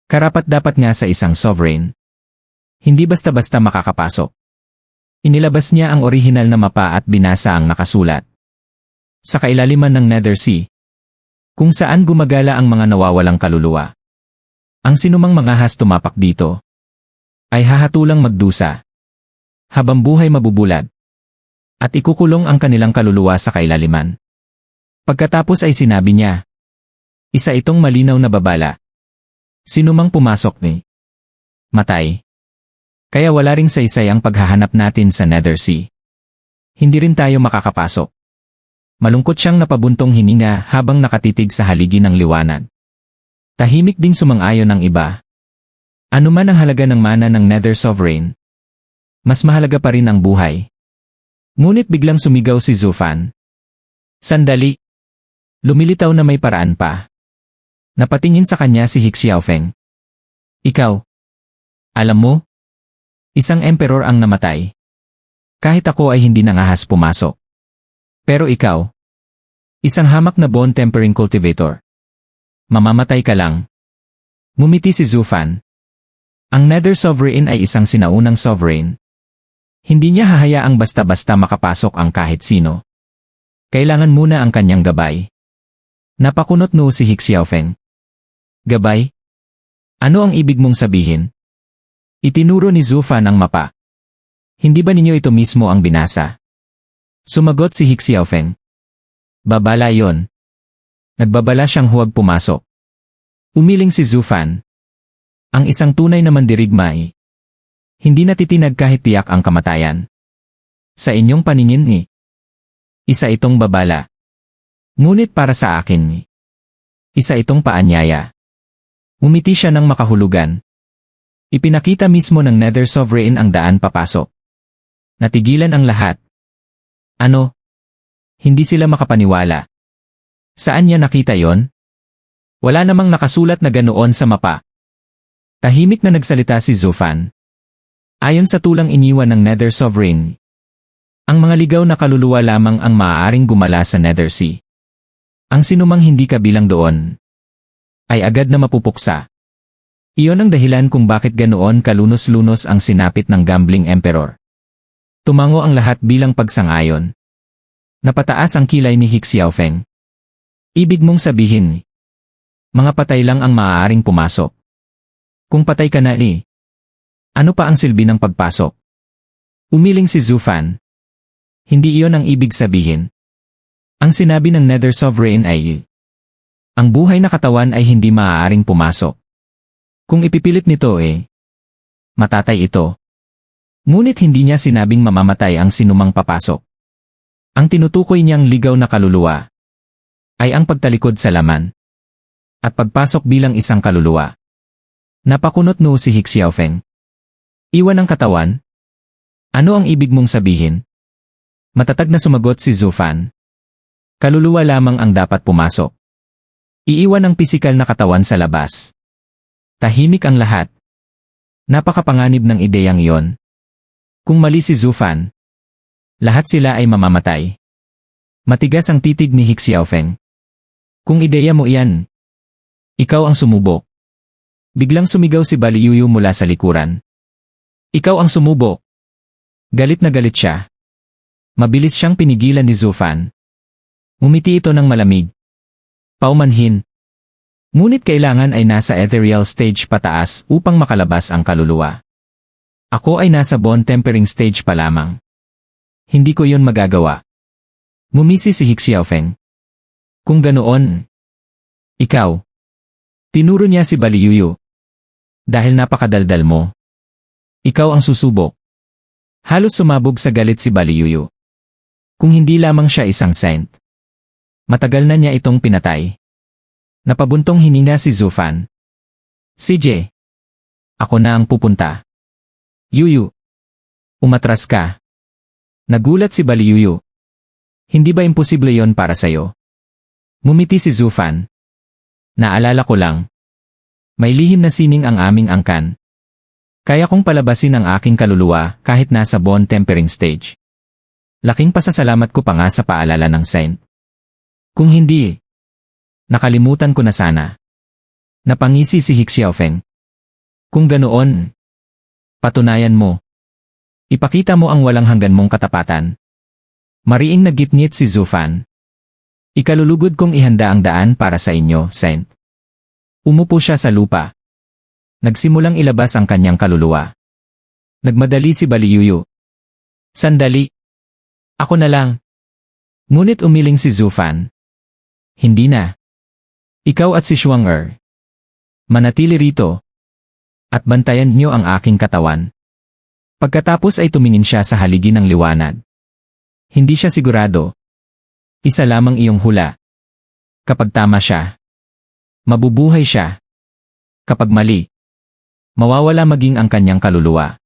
Karapat-dapat nga sa isang sovereign. Hindi basta-basta makakapasok. Inilabas niya ang orihinal na mapa at binasa ang nakasulat. Sa kailaliman ng Nether Sea, kung saan gumagala ang mga nawawalang kaluluwa. Ang sinumang mangahas tumapak dito ay hahatulang magdusa, habang buhay mabubulag, at ikukulong ang kanilang kaluluwa sa kailaliman. Pagkatapos ay sinabi niya, isa itong malinaw na babala. Sinumang pumasok ni matay. Kaya wala ring saysay ang paghahanap natin sa Nethersea. Hindi rin tayo makakapasok. Malungkot siyang napabuntong hininga habang nakatitig sa haligi ng liwanag. Tahimik ding sumang-ayon ang iba. Ano man ang halaga ng mana ng Nether Sovereign, mas mahalaga pa rin ang buhay. Ngunit biglang sumigaw si Zufan. Sandali. Lumilitaw na may paraan pa. Napatingin sa kanya si Hixiaofeng. Ikaw. Alam mo? Isang emperor ang namatay. Kahit ako ay hindi nangahas pumasok. Pero ikaw. Isang hamak na bone tempering cultivator. Mamamatay ka lang. Ngumiti si Zufan. Ang Nether Sovereign ay isang sinaunang sovereign. Hindi niya hahayaang basta-basta makapasok ang kahit sino. Kailangan muna ang kanyang gabay. Napakunot noo si Hixiaofeng. Gabay? Ano ang ibig mong sabihin? Itinuro ni Zufan ang mapa. Hindi ba ninyo ito mismo ang binasa? Sumagot si Hixiaofeng. Babala yon. Nagbabala siyang huwag pumasok. Umiling si Zufan. Ang isang tunay na mandirigma ay hindi natitinag kahit tiyak ang kamatayan. Sa inyong paningin ni isa itong babala. Ngunit para sa akin ni isa itong paanyaya. Umiti siya ng makahulugan. Ipinakita mismo ng Nether Sovereign ang daan papasok. Natigilan ang lahat. Ano? Hindi sila makapaniwala. Saan niya nakita yon? Wala namang nakasulat na ganoon sa mapa. Tahimik na nagsalita si Zufan. Ayon sa tulang iniwan ng Nether Sovereign, ang mga ligaw na kaluluwa lamang ang maaaring gumala sa Nethersea. Ang sinumang hindi kabilang doon ay agad na mapupuksa. Iyon ang dahilan kung bakit ganoon kalunos-lunos ang sinapit ng Gambling Emperor. Tumango ang lahat bilang pagsang-ayon. Napataas ang kilay ni Hixiaofeng. Ibig mong sabihin, mga patay lang ang maaaring pumasok. Kung patay ka na ano pa ang silbi ng pagpasok? Umiling si Zufan. Hindi iyon ang ibig sabihin. Ang sinabi ng Nether Sovereign ay, ang buhay na katawan ay hindi maaaring pumasok. Kung ipipilit nito matatay ito. Ngunit hindi niya sinabing mamamatay ang sinumang papasok. Ang tinutukoy niyang ligaw na kaluluwa ay ang pagtalikod sa laman at pagpasok bilang isang kaluluwa. Napakunot noo si Hixiaofeng. Iwan ang katawan? Ano ang ibig mong sabihin? Matatag na sumagot si Zufan. Kaluluwa lamang ang dapat pumasok. Iiwan ang pisikal na katawan sa labas. Tahimik ang lahat. Napakapanganib ng ideyang iyon. Kung mali si Zufan, lahat sila ay mamamatay. Matigas ang titig ni Hixiaofeng. Kung ideya mo iyan, ikaw ang sumubok. Biglang sumigaw si Baliyuyu mula sa likuran. Ikaw ang sumubok. Galit na galit siya. Mabilis siyang pinigilan ni Zufan. Umiti ito ng malamig. Paumanhin. Ngunit kailangan ay nasa ethereal stage pataas upang makalabas ang kaluluwa. Ako ay nasa bone tempering stage pa lamang. Hindi ko yon magagawa. Ngumisi si Hixiaofeng. Kung ganoon, ikaw. Tinuro niya si Baliyuyu. Dahil napakadaldal mo. Ikaw ang susubok. Halos sumabog sa galit si Baliyuyu. Kung hindi lamang siya isang saint. Matagal na niya itong pinatay. Napabuntong hininga si Zufan. CJ. Ako na ang pupunta. Yuyu. Umatras ka. Nagulat si Baliyuyu. Hindi ba imposible yon para sayo? Ngumiti si Zufan. Naalala ko lang. May lihim na sining ang aming angkan. Kaya kong palabasin ang aking kaluluwa kahit nasa bone tempering stage. Laking pasasalamat ko pa nga sa paalala ng saint. Kung hindi, nakalimutan ko na sana. Napangisi si Hixiaofeng. Kung ganoon, patunayan mo. Ipakita mo ang walang hanggan mong katapatan. Mariing nagitngit si Zufan. Ikalulugod kong ihanda ang daan para sa inyo, Saint. Umupo siya sa lupa. Nagsimulang ilabas ang kanyang kaluluwa. Nagmadali si Baliyuyu. Sandali. Ako na lang. Ngunit umiling si Zufan. Hindi na. Ikaw at si Shuang-er. Manatili rito. At bantayan niyo ang aking katawan. Pagkatapos ay tumingin siya sa haligi ng liwanag. Hindi siya sigurado. Isa lamang iyong hula. Kapag tama siya, mabubuhay siya. Kapag mali, mawawala maging ang kanyang kaluluwa.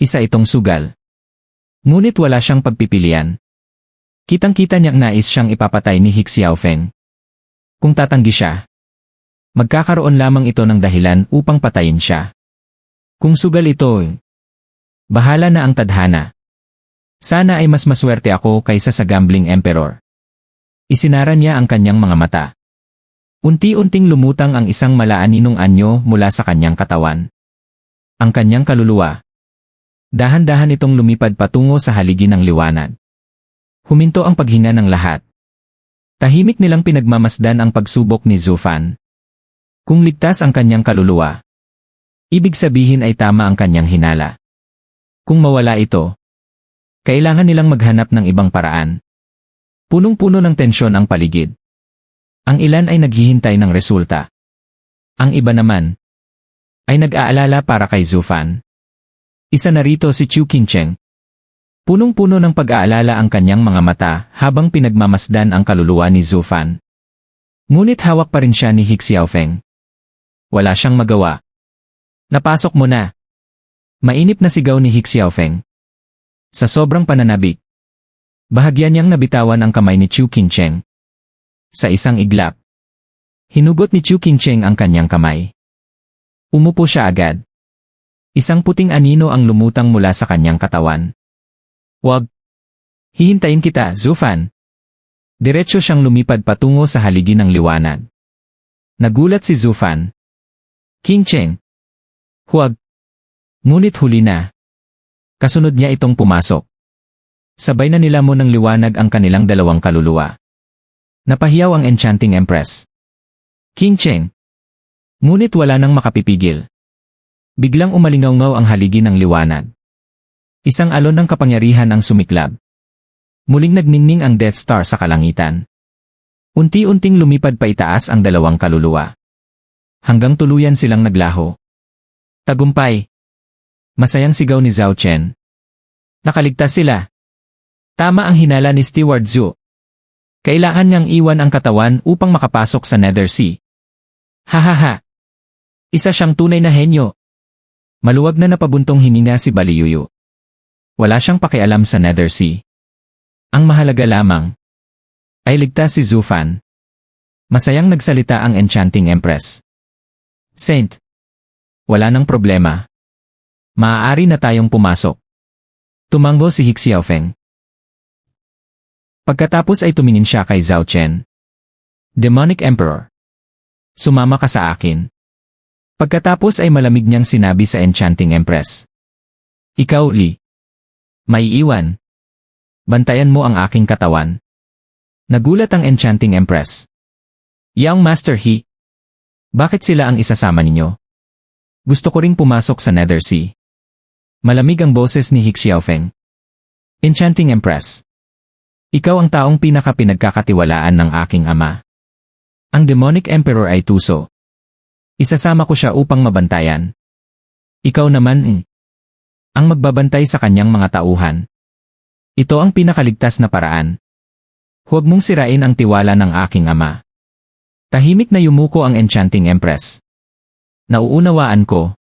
Isa itong sugal. Ngunit wala siyang pagpipilian. Kitang-kita niyang nais siyang ipapatay ni Xiaofeng. Kung tatanggi siya, magkakaroon lamang ito ng dahilan upang patayin siya. Kung sugal ito, bahala na ang tadhana. Sana ay mas maswerte ako kaysa sa gambling emperor. Isinara niya ang kanyang mga mata. Unti-unting lumutang ang isang malaaninong anyo mula sa kanyang katawan. Ang kanyang kaluluwa. Dahan-dahan itong lumipad patungo sa haligi ng liwanag. Huminto ang paghinga ng lahat. Tahimik nilang pinagmamasdan ang pagsubok ni Zufan. Kung ligtas ang kanyang kaluluwa, ibig sabihin ay tama ang kanyang hinala. Kung mawala ito, kailangan nilang maghanap ng ibang paraan. Punong-puno ng tensyon ang paligid. Ang ilan ay naghihintay ng resulta. Ang iba naman ay nag-aalala para kay Zufan. Isa na rito si Chu Qingcheng. Punong-puno ng pag-aalala ang kanyang mga mata habang pinagmamasdan ang kaluluwa ni Zufan. Ngunit hawak pa rin siya ni Xiaofeng. Wala siyang magawa. Napasok mo na. Mainip na sigaw ni Xiaofeng. Sa sobrang pananabik, bahagyan niyang nabitawan ang kamay ni Chu Qingcheng. Sa isang iglap, hinugot ni Chu Qingcheng ang kanyang kamay. Umupo siya agad. Isang puting anino ang lumutang mula sa kanyang katawan. Wag. Hihintayin kita, Zufan. Diretso siyang lumipad patungo sa haligi ng liwanag. Nagulat si Zufan. Qingcheng. Huwag. Ngunit huli na. Kasunod niya itong pumasok. Sabay na nilamon ng liwanag ang kanilang dalawang kaluluwa. Napahiyaw ang Enchanting Empress. Qingcheng. Ngunit wala nang makapipigil. Biglang umalingaw-ngaw ang haligi ng liwanag. Isang alon ng kapangyarihan ang sumiklab. Muling nagningning ang Death Star sa kalangitan. Unti-unting lumipad pa itaas ang dalawang kaluluwa. Hanggang tuluyan silang naglaho. Tagumpay! Masayang sigaw ni Zhao Chen. Nakaligtas sila. Tama ang hinala ni Steward Zhu. Kailangan niyang iwan ang katawan upang makapasok sa Nether Sea. Hahaha! Isa siyang tunay na henyo. Maluwag na napabuntong hininga si Baliyuyu. Wala siyang pakialam sa Nether Sea. Ang mahalaga lamang ay ligtas si Zufan. Masayang nagsalita ang Enchanting Empress. Saint, wala nang problema. Maaari na tayong pumasok. Tumango si Xiaofeng. Pagkatapos ay tumingin siya kay Zhao Chen. Demonic Emperor. Sumama ka sa akin. Pagkatapos ay malamig niyang sinabi sa Enchanting Empress. Ikaw, Li. Maiiwan. Bantayan mo ang aking katawan. Nagulat ang Enchanting Empress. Young Master He. Bakit sila ang isasama ninyo? Gusto ko ring pumasok sa Nether Sea. Malamig ang boses ni Xiaofeng. Enchanting Empress. Ikaw ang taong pinaka-pinagkakatiwalaan ng aking ama. Ang Demonic Emperor ay tuso. Isasama ko siya upang mabantayan. Ikaw naman, ang magbabantay sa kanyang mga tauhan. Ito ang pinakaligtas na paraan. Huwag mong sirain ang tiwala ng aking ama. Tahimik na yumuko ang Enchanting Empress. Nauunawaan ko.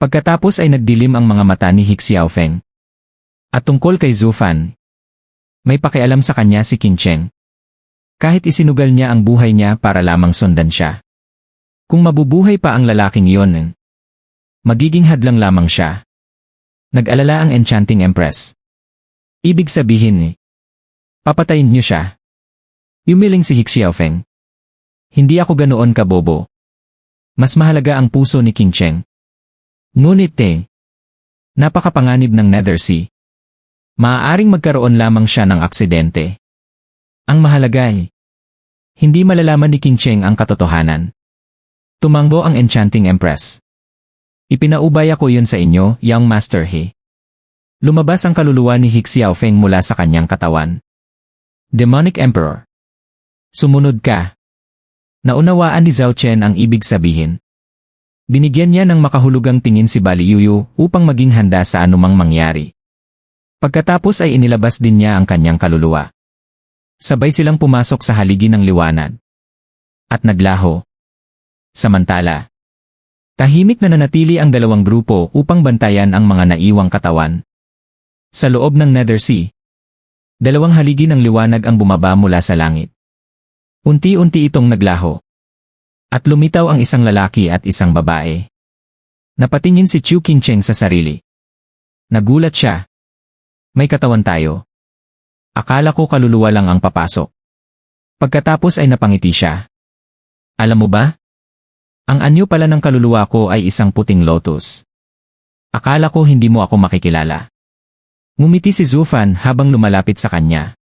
Pagkatapos ay nagdilim ang mga mata ni Xiaofeng. At tungkol kay Zufan, may pakialam sa kanya si Qingcheng. Kahit isinugal niya ang buhay niya para lamang sundan siya. Kung mabubuhay pa ang lalaking iyon, magiging hadlang lamang siya. Nag-alala ang Enchanting Empress. Ibig sabihin, papatayin niyo siya. Yumiling si Xiaofeng. Hindi ako ganoon kabobo. Mas mahalaga ang puso ni Qingcheng. Ngunit napakapanganib ng Nether Sea. Maaaring magkaroon lamang siya ng aksidente. Ang mahalaga hindi malalaman ni Qingcheng ang katotohanan. Tumanggo ang Enchanting Empress. Ipinaubaya ko yun sa inyo, young Master He. Lumabas ang kaluluwa ni He Xiaofeng mula sa kanyang katawan. Demonic Emperor. Sumunod ka. Naunawaan ni Zhao Chen ang ibig sabihin. Binigyan niya ng makahulugang tingin si Bali Yuyu upang maging handa sa anumang mangyari. Pagkatapos ay inilabas din niya ang kanyang kaluluwa. Sabay silang pumasok sa haligi ng liwanag. At naglaho. Samantala, tahimik na nanatili ang dalawang grupo upang bantayan ang mga naiwang katawan. Sa loob ng Nethersea, dalawang haligi ng liwanag ang bumaba mula sa langit. Unti-unti itong naglaho. At lumitaw ang isang lalaki at isang babae. Napatingin si Chu Qingcheng sa sarili. Nagulat siya. May katawan tayo. Akala ko kaluluwa lang ang papasok. Pagkatapos ay napangiti siya. Alam mo ba? Ang anyo pala ng kaluluwa ko ay isang puting lotus. Akala ko hindi mo ako makikilala. Ngumiti si Zufan habang lumalapit sa kanya.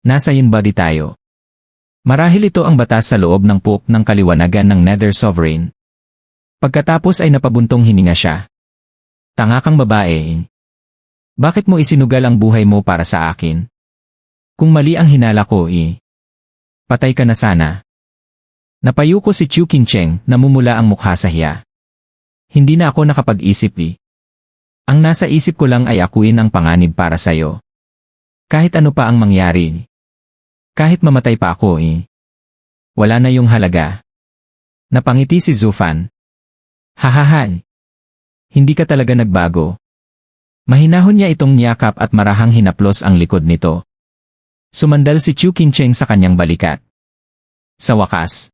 Nasa yin body tayo. Marahil ito ang batas sa loob ng puk ng kaliwanagan ng Nether Sovereign. Pagkatapos ay napabuntong hininga siya. Tanga kang babae. Bakit mo isinugal ang buhay mo para sa akin? Kung mali ang hinala ko patay ka na sana. Napayuko si Chu Qingcheng, namumula ang mukha sa hiya. Hindi na ako nakapag-isip Ang nasa isip ko lang ay akuin ang panganib para sa'yo. Kahit ano pa ang mangyari. Kahit mamatay pa ako wala na yung halaga. Napangiti si Zufan. Hahahan. Hindi ka talaga nagbago. Mahinahon niya itong niyakap at marahang hinaplos ang likod nito. Sumandal si Chu Qingcheng sa kanyang balikat. Sa wakas,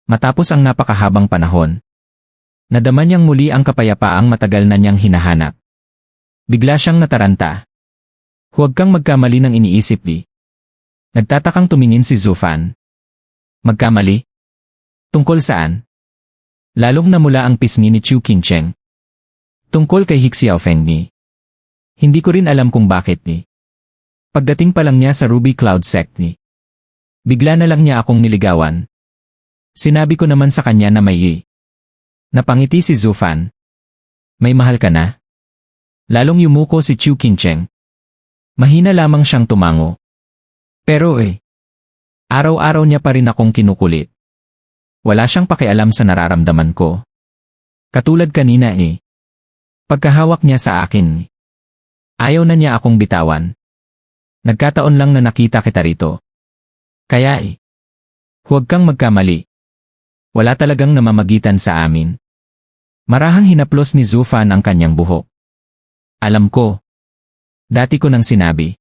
matapos ang napakahabang panahon, nadama niyang muli ang kapayapaang matagal na niyang hinahanap. Bigla siyang nataranta. Huwag kang magkamali ng iniisip Nagtatakang tumingin si Zufan. Magkamali? Tungkol saan? Lalong namula ang pisngi ni Chu Qingcheng. Tungkol kay He Xiaofeng Hindi ko rin alam kung bakit Pagdating pa lang niya sa Ruby Cloud Sect bigla na lang niya akong niligawan. Sinabi ko naman sa kanya na may Napangiti si Zufan. May mahal ka na? Lalong yumuko si Chu Qingcheng. Mahina lamang siyang tumango. Pero araw-araw niya pa rin akong kinukulit. Wala siyang pakialam sa nararamdaman ko. Katulad kanina Pagkahawak niya sa akin ayaw na niya akong bitawan. Nagkataon lang na nakita kita rito. Kaya huwag kang magkamali. Wala talagang namamagitan sa amin. Marahang hinaplos ni Zufan ang kanyang buhok. Alam ko. Dati ko nang sinabi.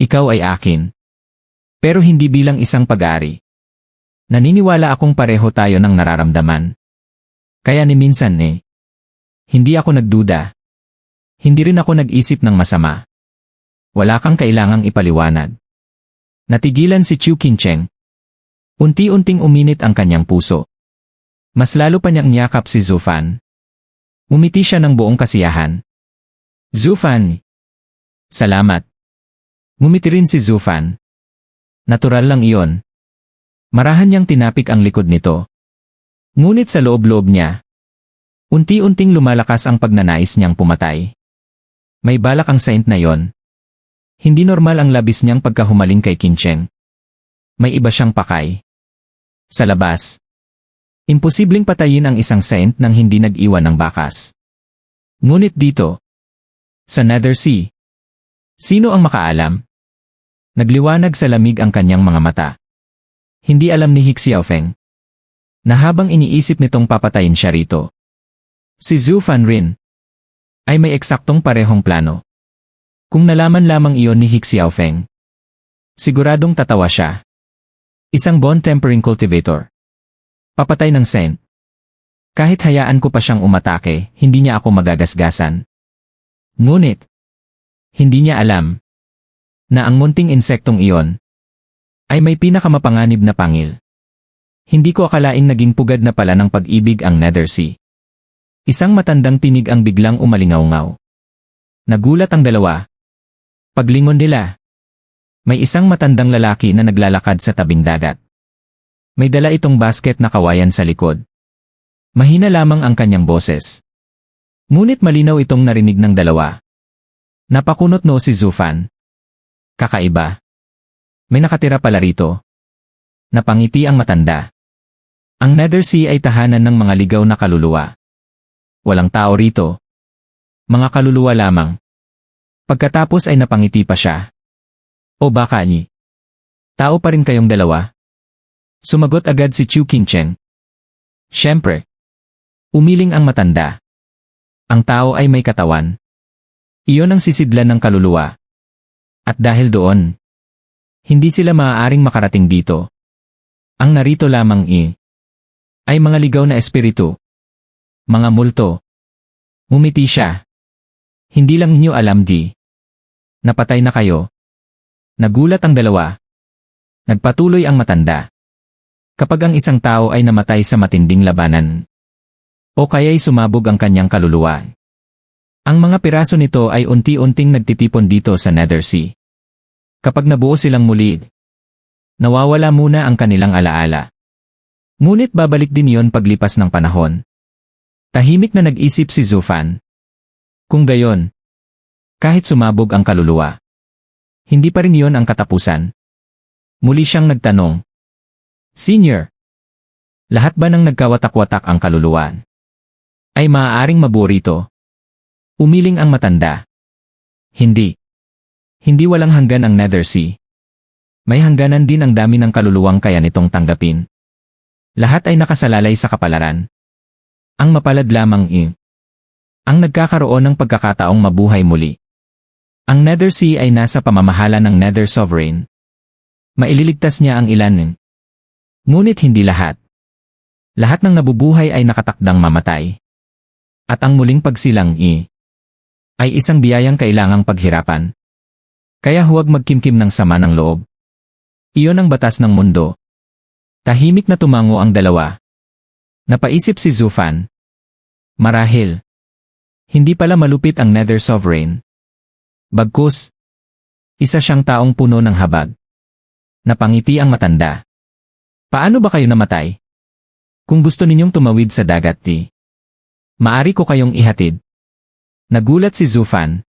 Ikaw ay akin. Pero hindi bilang isang pag-ari. Naniniwala akong pareho tayo ng nararamdaman. Kaya ni minsan hindi ako nagduda. Hindi rin ako nag-isip ng masama. Wala kang kailangang ipaliwanag. Natigilan si Chu Qingcheng. Unti-unting uminit ang kanyang puso. Mas lalo pa niyang niyakap si Zufan. Umiti siya ng buong kasiyahan. Zufan! Salamat. Ngumiti rin si Zufan. Natural lang iyon. Marahan niyang tinapik ang likod nito. Ngunit sa loob-loob niya, unti-unting lumalakas ang pagnanais niyang pumatay. May balak ang saint na yon. Hindi normal ang labis niyang pagkahumaling kay Qingcheng. May iba siyang pakay. Sa labas, imposibleng patayin ang isang saint nang hindi nag-iwan ng bakas. Ngunit dito, sa Nethersea, sino ang makaalam? Nagliwanag sa lamig ang kanyang mga mata. Hindi alam ni He Xiaofeng na habang iniisip nitong papatayin siya rito, si Zufan rin ay may eksaktong parehong plano. Kung nalaman lamang iyon ni He Xiaofeng, siguradong tatawa siya. Isang bone-tempering cultivator. Papatay ng saint. Kahit hayaan ko pa siyang umatake, hindi niya ako magagasgasan. Ngunit, hindi niya alam na ang munting insektong iyon ay may pinakamapanganib na pangil. Hindi ko akalaing naging pugad na pala ng pag-ibig ang Nethersea. Isang matandang tinig ang biglang umalingaw-ngaw. Nagulat ang dalawa. Paglingon nila, may isang matandang lalaki na naglalakad sa tabing dagat. May dala itong basket na kawayan sa likod. Mahina lamang ang kanyang boses. Ngunit malinaw itong narinig ng dalawa. Napakunot noo si Zufan. Kakaiba. May nakatira pala rito. Napangiti ang matanda. Ang Nethersea ay tahanan ng mga ligaw na kaluluwa. Walang tao rito. Mga kaluluwa lamang. Pagkatapos ay napangiti pa siya. O baka ni. Tao pa rin kayong dalawa? Sumagot agad si Chu Qingcheng. Siyempre. Umiling ang matanda. Ang tao ay may katawan. Iyon ang sisidlan ng kaluluwa. At dahil doon, hindi sila maaaring makarating dito. Ang narito lamang ay mga ligaw na espiritu. Mga multo. Ngumiti siya. Hindi lang niyo alam napatay na kayo. Nagulat ang dalawa. Nagpatuloy ang matanda. Kapag ang isang tao ay namatay sa matinding labanan, o kaya'y sumabog ang kanyang kaluluwa, ang mga piraso nito ay unti-unting nagtitipon dito sa Nethersea. Kapag nabuo silang muli, nawawala muna ang kanilang alaala. Ngunit babalik din yon paglipas ng panahon. Tahimik na nag-isip si Zufan. Kung gayon, kahit sumabog ang kaluluwa, hindi pa rin yon ang katapusan. Muli siyang nagtanong. Senior, lahat ba ng nagkawatak-watak ang kaluluwa ay maaaring mabuo rito? Umiling ang matanda. Hindi. Hindi walang hanggan ang Nethersea. May hangganan din ang dami ng kaluluwang kaya nitong tanggapin. Lahat ay nakasalalay sa kapalaran. Ang mapalad lamang ang nagkakaroon ng pagkakataong mabuhay muli. Ang Nethersea ay nasa pamamahala ng Nether Sovereign. Maililigtas niya ang ilan. Ngunit hindi lahat. Lahat ng nabubuhay ay nakatakdang mamatay. At ang muling pagsilang ay isang biyayang kailangang paghirapan. Kaya huwag magkimkim ng sama ng loob. Iyon ang batas ng mundo. Tahimik na tumango ang dalawa. Napaisip si Zufan. Marahil. Hindi pala malupit ang Nether Sovereign. Bagkus. Isa siyang taong puno ng habag. Napangiti ang matanda. Paano ba kayo namatay? Kung gusto ninyong tumawid sa dagat, maari ko kayong ihatid. Nagulat si Zufan.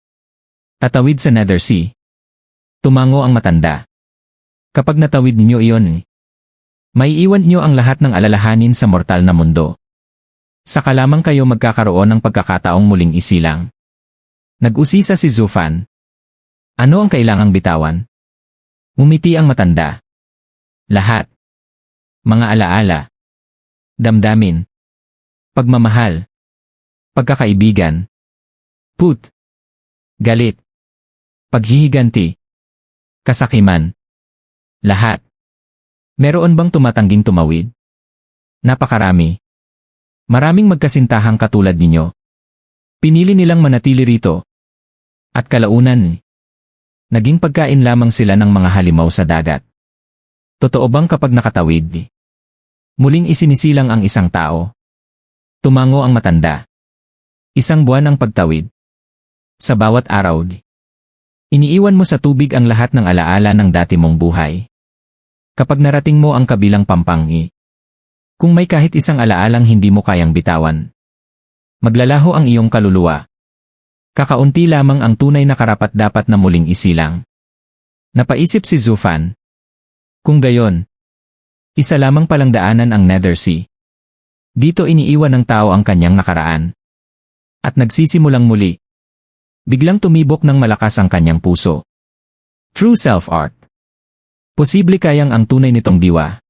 Tatawid sa Nethersea. Tumango ang matanda. Kapag natawid niyo iyon, maiiwan niyo ang lahat ng alalahanin sa mortal na mundo. Saka lamang kayo magkakaroon ng pagkakataong muling isilang. Nag-usisa si Zufan. Ano ang kailangang bitawan? Ngumiti ang matanda. Lahat. Mga alaala. Damdamin. Pagmamahal. Pagkakaibigan. Galit. Paghihiganti. Kasakiman. Lahat. Meron bang tumatangging tumawid? Napakarami. Maraming magkasintahang katulad ninyo. Pinili nilang manatili rito. At kalaunan, naging pagkain lamang sila ng mga halimaw sa dagat. Totoo bang kapag nakatawid, muling isinisilang ang isang tao? Tumango ang matanda. Isang buwan ang pagtawid. Sa bawat araw, iniiwan mo sa tubig ang lahat ng alaala ng dati mong buhay. Kapag narating mo ang kabilang pampangi, kung may kahit isang alaalang hindi mo kayang bitawan, maglalaho ang iyong kaluluwa. Kakaunti lamang ang tunay na karapat-dapat na muling isilang. Napaisip si Zufan. Kung gayon, isa lamang palang daanan ang Nethersea. Dito iniiwan ng tao ang kanyang nakaraan. At nagsisimulang muli. Biglang tumibok ng malakas ang kanyang puso. True self-art. Posible kayang ang tunay nitong diwa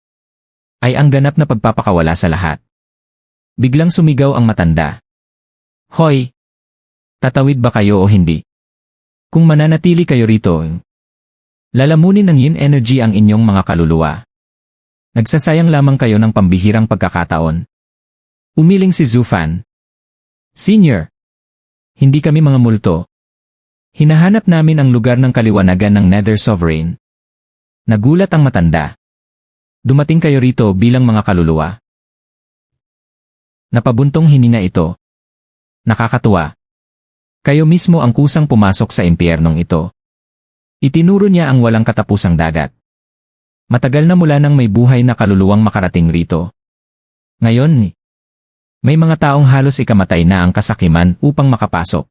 ay ang ganap na pagpapakawala sa lahat. Biglang sumigaw ang matanda. Hoy! Tatawid ba kayo o hindi? Kung mananatili kayo rito, lalamunin ng yin energy ang inyong mga kaluluwa. Nagsasayang lamang kayo ng pambihirang pagkakataon. Umiling si Zufan. Senior, hindi kami mga multo. Hinahanap namin ang lugar ng kaliwanagan ng Nether Sovereign. Nagulat ang matanda. Dumating kayo rito bilang mga kaluluwa. Napabuntong hininga ito. Nakakatuwa. Kayo mismo ang kusang pumasok sa impyernong ito. Itinuro niya ang walang katapusang dagat. Matagal na mula nang may buhay na kaluluwang makarating rito. Ngayon, May mga taong halos ikamatay na ang kasakiman upang makapasok.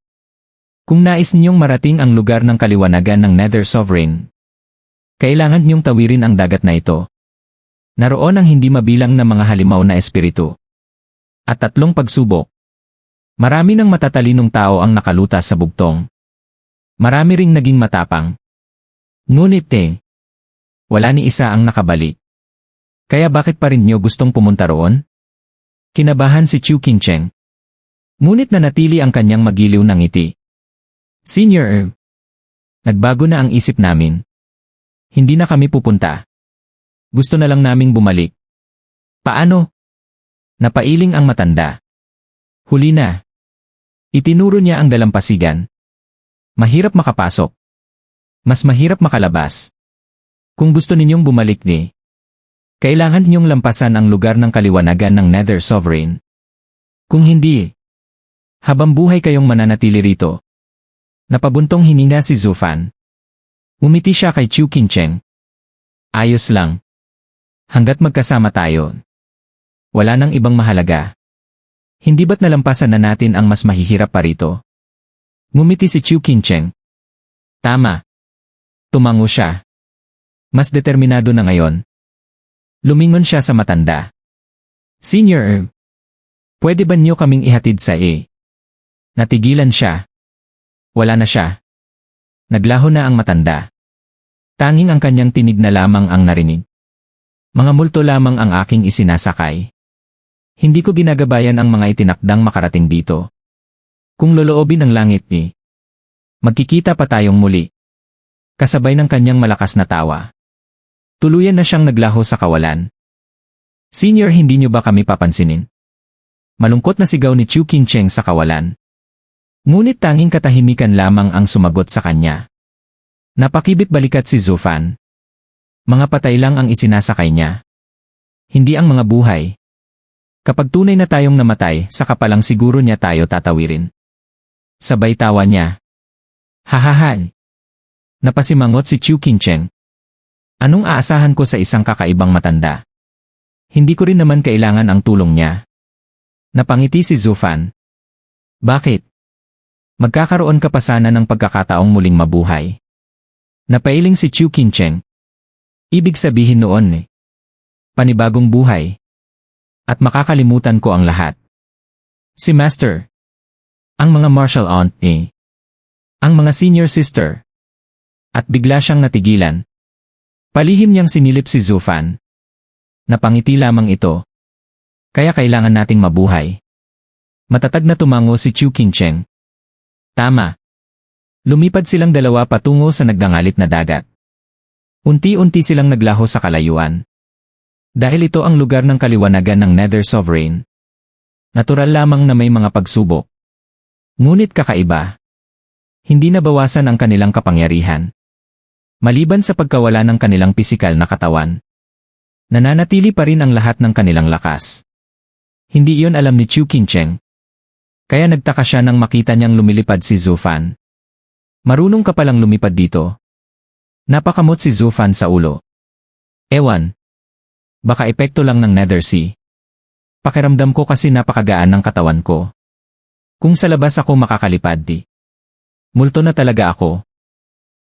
Kung nais ninyong marating ang lugar ng kaliwanagan ng Nether Sovereign, kailangan ninyong tawirin ang dagat na ito. Naroon ang hindi mabilang na mga halimaw na espiritu. At 3 pagsubok. Marami ng matatalinong tao ang nakalutas sa bugtong. Marami ring naging matapang. Ngunit wala ni isa ang nakabalik. Kaya bakit pa rin niyo gustong pumunta roon? Kinabahan si Chu Qingcheng. Ngunit nanatili ang kanyang magiliw ng ngiti. Senior, nagbago na ang isip namin. Hindi na kami pupunta. Gusto na lang naming bumalik. Paano? Napailing ang matanda. Huli na. Itinuro niya ang dalampasigan. Mahirap makapasok. Mas mahirap makalabas. Kung gusto ninyong bumalik kailangan ninyong lampasan ang lugar ng kaliwanagan ng Nether Sovereign. Kung hindi, habang buhay kayong mananatili rito. Napabuntong hininga si Zufan. Umiti siya kay Chu Qingcheng. Ayos lang. Hanggat magkasama tayo. Wala nang ibang mahalaga. Hindi ba't nalampasan na natin ang mas mahihirap pa rito? Ngumiti si Chu Qingcheng. Tama. Tumango siya. Mas determinado na ngayon. Lumingon siya sa matanda. Senior, pwede ba niyo kaming ihatid sa Natigilan siya. Wala na siya. Naglaho na ang matanda. Tanging ang kanyang tinig na lamang ang narinig. Mga multo lamang ang aking isinasakay. Hindi ko ginagabayan ang mga itinakdang makarating dito. Kung loloobin ng langit magkikita pa tayong muli. Kasabay ng kanyang malakas na tawa. Tuluyan na siyang naglaho sa kawalan. Senior, hindi niyo ba kami papansinin? Malungkot na sigaw ni Chu Qingcheng sa kawalan. Ngunit tanging katahimikan lamang ang sumagot sa kanya. Napakibit balikat si Zufan. Mga patay lang ang isinasakay niya. Hindi ang mga buhay. Kapag tunay na tayong namatay, saka pa lang siguro niya tayo tatawirin. Sabay tawa niya. Hahaha. Napasimangot si Chu Qingcheng. Anong aasahan ko sa isang kakaibang matanda? Hindi ko rin naman kailangan ang tulong niya. Napangiti si Zufan. Bakit? Magkakaroon ka pa sana ng pagkakataong muling mabuhay. Napailing si Chu Qingcheng. Ibig sabihin noon panibagong buhay. At makakalimutan ko ang lahat. Si Master. Ang mga martial aunt ang mga senior sister. At bigla siyang natigilan. Palihim niyang sinilip si Zufan. Napangiti lamang ito. Kaya kailangan nating mabuhay. Matatag na tumango si Chu Qingcheng. Tama. Lumipad silang dalawa patungo sa nagdangalit na dagat. Unti-unti silang naglaho sa kalayuan. Dahil ito ang lugar ng kaliwanagan ng Nether Sovereign. Natural lamang na may mga pagsubok. Ngunit kakaiba. Hindi nabawasan ang kanilang kapangyarihan. Maliban sa pagkawala ng kanilang pisikal na katawan. Nananatili pa rin ang lahat ng kanilang lakas. Hindi iyon alam ni Chu Qingcheng. Kaya nagtaka siya nang makita niyang lumilipad si Zufan. Marunong ka palang lumipad dito. Napakamot si Zufan sa ulo. Ewan. Baka epekto lang ng Nether Sea. Pakiramdam ko kasi napakagaan ng katawan ko. Kung sa labas ako makakalipad multo na talaga ako.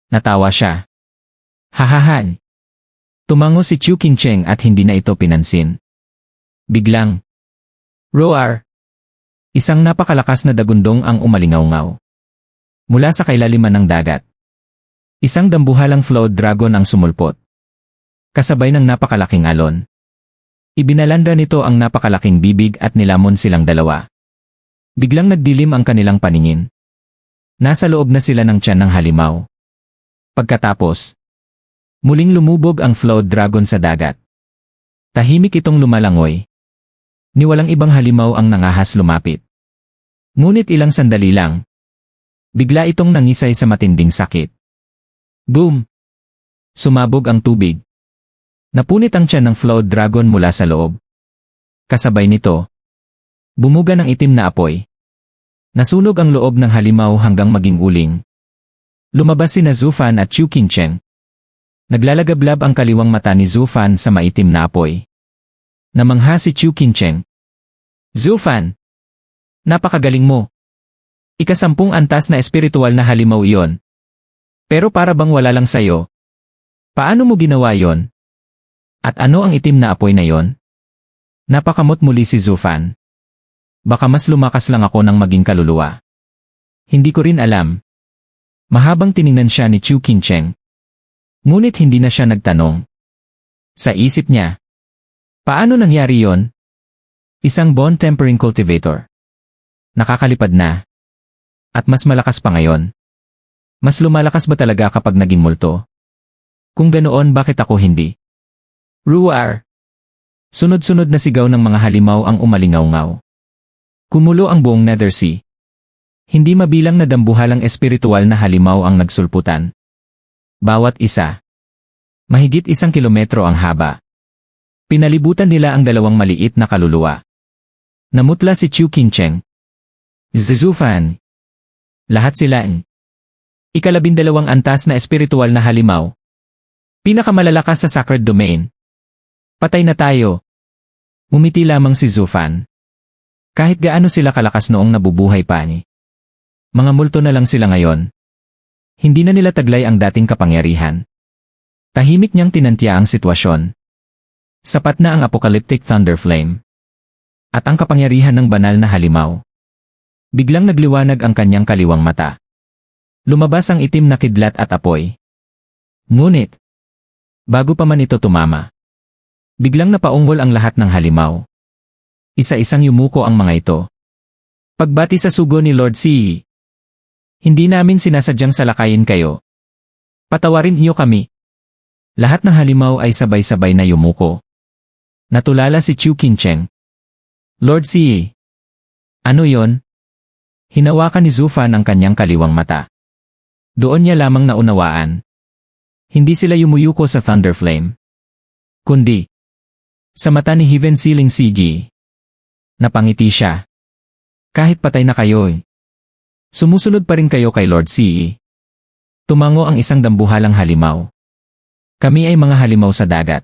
Natawa siya. Hahaha. Tumango si Chu Qingcheng at hindi na ito pinansin. Biglang. Roar. Isang napakalakas na dagundong ang umalingaw-ngaw. Mula sa kailaliman ng dagat. Isang dambuhalang flood dragon ang sumulpot. Kasabay ng napakalaking alon. Ibinalanda nito ang napakalaking bibig at nilamon silang dalawa. Biglang nagdilim ang kanilang paningin. Nasa loob na sila ng tiyan ng halimaw. Pagkatapos, muling lumubog ang flood dragon sa dagat. Tahimik itong lumalangoy. Ni walang ibang halimaw ang nangahas lumapit. Ngunit ilang sandali lang. Bigla itong nangisay sa matinding sakit. Boom! Sumabog ang tubig. Napunit ang tiyan ng flood dragon mula sa loob. Kasabay nito, bumuga ng itim na apoy. Nasunog ang loob ng halimaw hanggang maging uling. Lumabas sina Zufan at Chu Qingcheng. Naglalagablab ang kaliwang mata ni Zufan sa maitim na apoy. Namangha si Chu Qingcheng. Zufan! Napakagaling mo. Ika-10 antas na espiritual na halimaw iyon. Pero para bang wala lang sa'yo? Paano mo ginawa yon? At ano ang itim na apoy na yon? Napakamot muli si Zufan. Baka mas lumakas lang ako ng maging kaluluwa. Hindi ko rin alam. Mahabang tiningnan siya ni Chu Qingcheng. Ngunit hindi na siya nagtanong. Sa isip niya, paano nangyari yon? Isang bone tempering cultivator. Nakakalipad na. At mas malakas pa ngayon. Mas lumalakas ba talaga kapag naging multo? Kung ganoon, bakit ako hindi? Ruar! Sunod-sunod na sigaw ng mga halimaw ang umalingaw-ngaw. Kumulo ang buong Nether Sea. Hindi mabilang na dambuhalang espiritual na halimaw ang nagsulputan. Bawat isa. Mahigit 1 kilometro ang haba. Pinalibutan nila ang 2 maliit na kaluluwa. Namutla si Chu Qingcheng. Zufan. Lahat sila. Ika-12 antas na espiritual na halimaw. Pinakamalalakas sa sacred domain. Patay na tayo. Mumiti lamang si Zufan. Kahit gaano sila kalakas noong nabubuhay pa ni. Mga multo na lang sila ngayon. Hindi na nila taglay ang dating kapangyarihan. Tahimik niyang tinantya ang sitwasyon. Sapat na ang apocalyptic thunder flame. At ang kapangyarihan ng banal na halimaw. Biglang nagliwanag ang kanyang kaliwang mata. Lumabas ang itim na kidlat at apoy. Ngunit, bago pa man ito tumama, biglang napaunggol ang lahat ng halimaw. Isa-isang yumuko ang mga ito. Pagbati sa sugo ni Lord Si. Hindi namin sinasadyang salakayin kayo. Patawarin niyo kami. Lahat ng halimaw ay sabay-sabay na yumuko. Natulala si Chu Qingcheng. Lord Si. Ano yon? Hinawakan ni Zufan ang kanyang kaliwang mata. Doon niya lamang naunawaan. Hindi sila yumuyuko sa thunder flame. Kundi, sa mata ni Heaven Sealing Sigi. Napangiti siya. Kahit patay na kayo, sumusunod pa rin kayo kay Lord Si. Tumango ang isang dambuhalang halimaw. Kami ay mga halimaw sa dagat.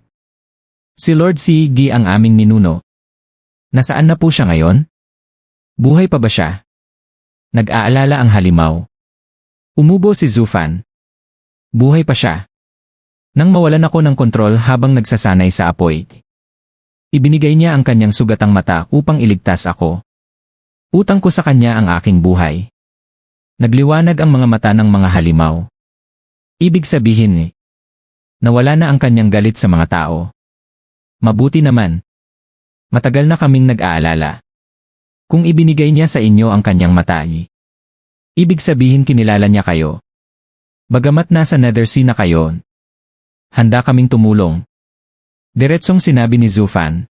Si Lord Sigi ang aming ninuno. Nasaan na po siya ngayon? Buhay pa ba siya? Nag-aalala ang halimaw. Umubo si Zufan. Buhay pa siya. Nang mawalan ako ng kontrol habang nagsasanay sa apoy. Ibinigay niya ang kanyang sugatang mata upang iligtas ako. Utang ko sa kanya ang aking buhay. Nagliwanag ang mga mata ng mga halimaw. Ibig sabihin, nawala na ang kanyang galit sa mga tao. Mabuti naman. Matagal na kaming nag-aalala. Kung ibinigay niya sa inyo ang kanyang mata, ibig sabihin kinilala niya kayo. Bagamat nasa Nether Sea na kayo, handa kaming tumulong. Diretsong sinabi ni Zufan.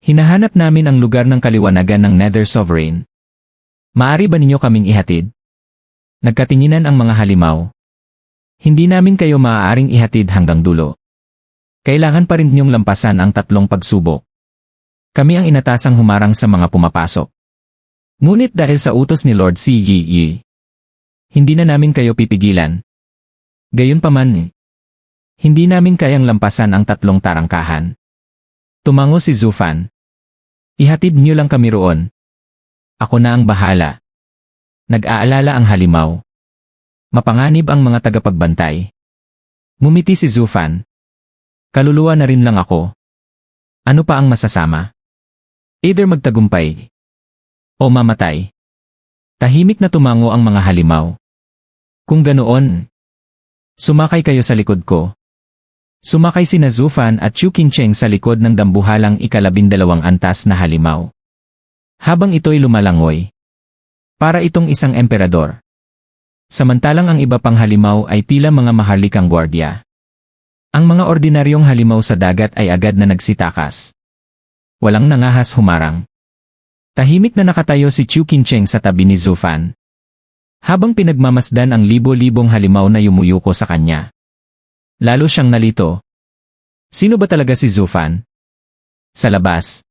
Hinahanap namin ang lugar ng kaliwanagan ng Nether Sovereign. Maari ba ninyo kaming ihatid? Nagkatinginan ang mga halimaw. Hindi namin kayo maaaring ihatid hanggang dulo. Kailangan pa rin ninyong lampasan ang 3 pagsubok. Kami ang inatasang humarang sa mga pumapasok. Ngunit dahil sa utos ni Lord Si, hindi na namin kayo pipigilan. Gayunpaman, hindi namin kayang lampasan ang 3 tarangkahan. Tumango si Zufan. Ihatid niyo lang kami roon. Ako na ang bahala. Nag-aalala ang halimaw. Mapanganib ang mga tagapagbantay. Mumiti si Zufan. Kaluluwa na rin lang ako. Ano pa ang masasama? Either magtagumpay o mamatay. Tahimik na tumango ang mga halimaw. Kung ganoon, sumakay kayo sa likod ko. Sumakay sina Zufan at Chu Qingcheng sa likod ng dambuhalang 12 antas na halimaw. Habang ito'y lumalangoy. Para itong isang emperador. Samantalang ang iba pang halimaw ay tila mga maharlikang gwardiya. Ang mga ordinaryong halimaw sa dagat ay agad na nagsitakas. Walang nangahas humarang. Tahimik na nakatayo si Chu Qingcheng sa tabi ni Zufan. Habang pinagmamasdan ang libo-libong halimaw na yumuyuko sa kanya. Lalo siyang nalito. Sino ba talaga si Zufan? Sa labas.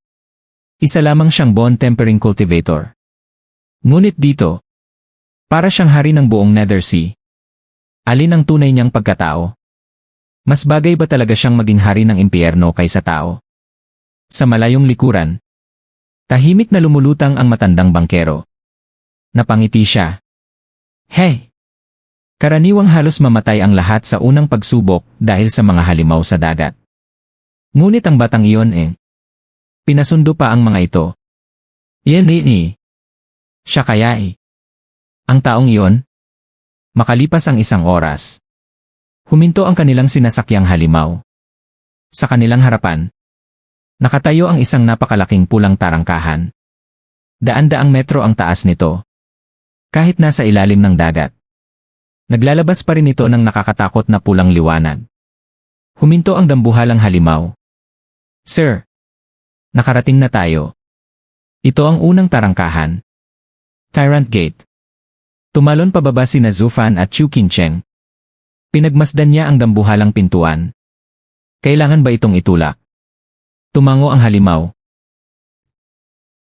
Isa lamang siyang bone tempering cultivator. Ngunit dito, para siyang hari ng buong Nether Sea. Alin ang tunay niyang pagkatao? Mas bagay ba talaga siyang maging hari ng impyerno kaysa tao? Sa malayong likuran, Tahimik na lumulutang ang matandang bangkero. Napangiti siya. Hey! Karaniwang halos mamatay ang lahat sa unang pagsubok dahil sa mga halimaw sa dagat. Ngunit ang batang iyon pinasundo pa ang mga ito. Yan siya kaya Ang taong iyon? Makalipas ang isang oras. Huminto ang kanilang sinasakyang halimaw. Sa kanilang harapan, nakatayo ang isang napakalaking pulang tarangkahan. Daan-daang metro ang taas nito. Kahit nasa ilalim ng dagat. Naglalabas pa rin ito ng nakakatakot na pulang liwanag. Huminto ang dambuhalang halimaw. Sir, nakarating na tayo. Ito ang unang tarangkahan. Tyrant Gate. Tumalon pababa sina Zufan at Chu Qingcheng. Pinagmasdan niya ang dambuhalang pintuan. Kailangan ba itong itulak? Tumango ang halimaw.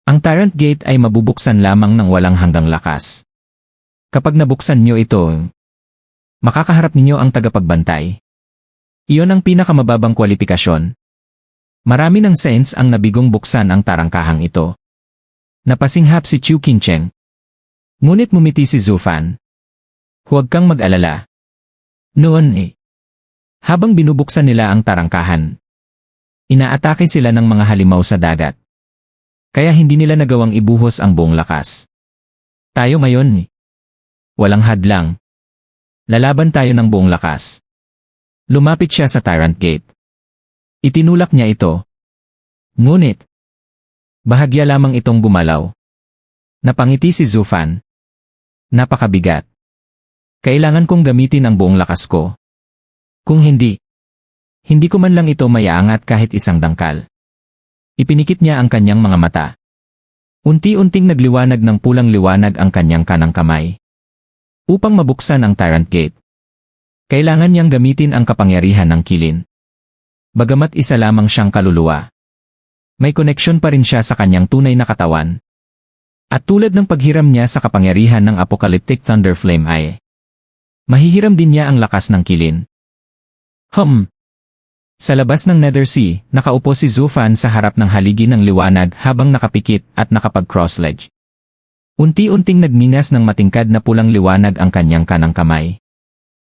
Ang Tyrant Gate ay mabubuksan lamang ng walang hanggang lakas. Kapag nabuksan niyo ito, makakaharap ninyo ang tagapagbantay. Iyon ang pinakamababang kwalifikasyon. Marami ng saints ang nabigong buksan ang tarangkahang ito. Napasinghap si Chu Qingcheng. Ngunit mumiti si Zufan. Huwag kang mag-alala. Noon habang binubuksan nila ang tarangkahan, inaatake sila ng mga halimaw sa dagat. Kaya hindi nila nagawang ibuhos ang buong lakas. Tayo ngayon walang hadlang. Lalaban tayo ng buong lakas. Lumapit siya sa Tyrant Gate. Itinulak niya ito. Ngunit, bahagya lamang itong gumalaw. Napangiti si Zufan. Napakabigat. Kailangan kong gamitin ang buong lakas ko. Kung hindi ko man lang ito maiangat kahit isang dangkal. Ipinikit niya ang kanyang mga mata. Unti-unting nagliwanag ng pulang liwanag ang kanyang kanang kamay. Upang mabuksan ang Tyrant Gate, kailangan niyang gamitin ang kapangyarihan ng kilin. Bagamat isa lamang siyang kaluluwa, may koneksyon pa rin siya sa kanyang tunay na katawan. At tulad ng paghiram niya sa kapangyarihan ng Apocalyptic Thunder Flame mahihiram din niya ang lakas ng kilin. Sa labas ng Nether Sea, nakaupo si Zufan sa harap ng haligi ng liwanag habang nakapikit at nakapag-cross-ledge. Unti-unting nagmingas ng matingkad na pulang liwanag ang kanyang kanang kamay.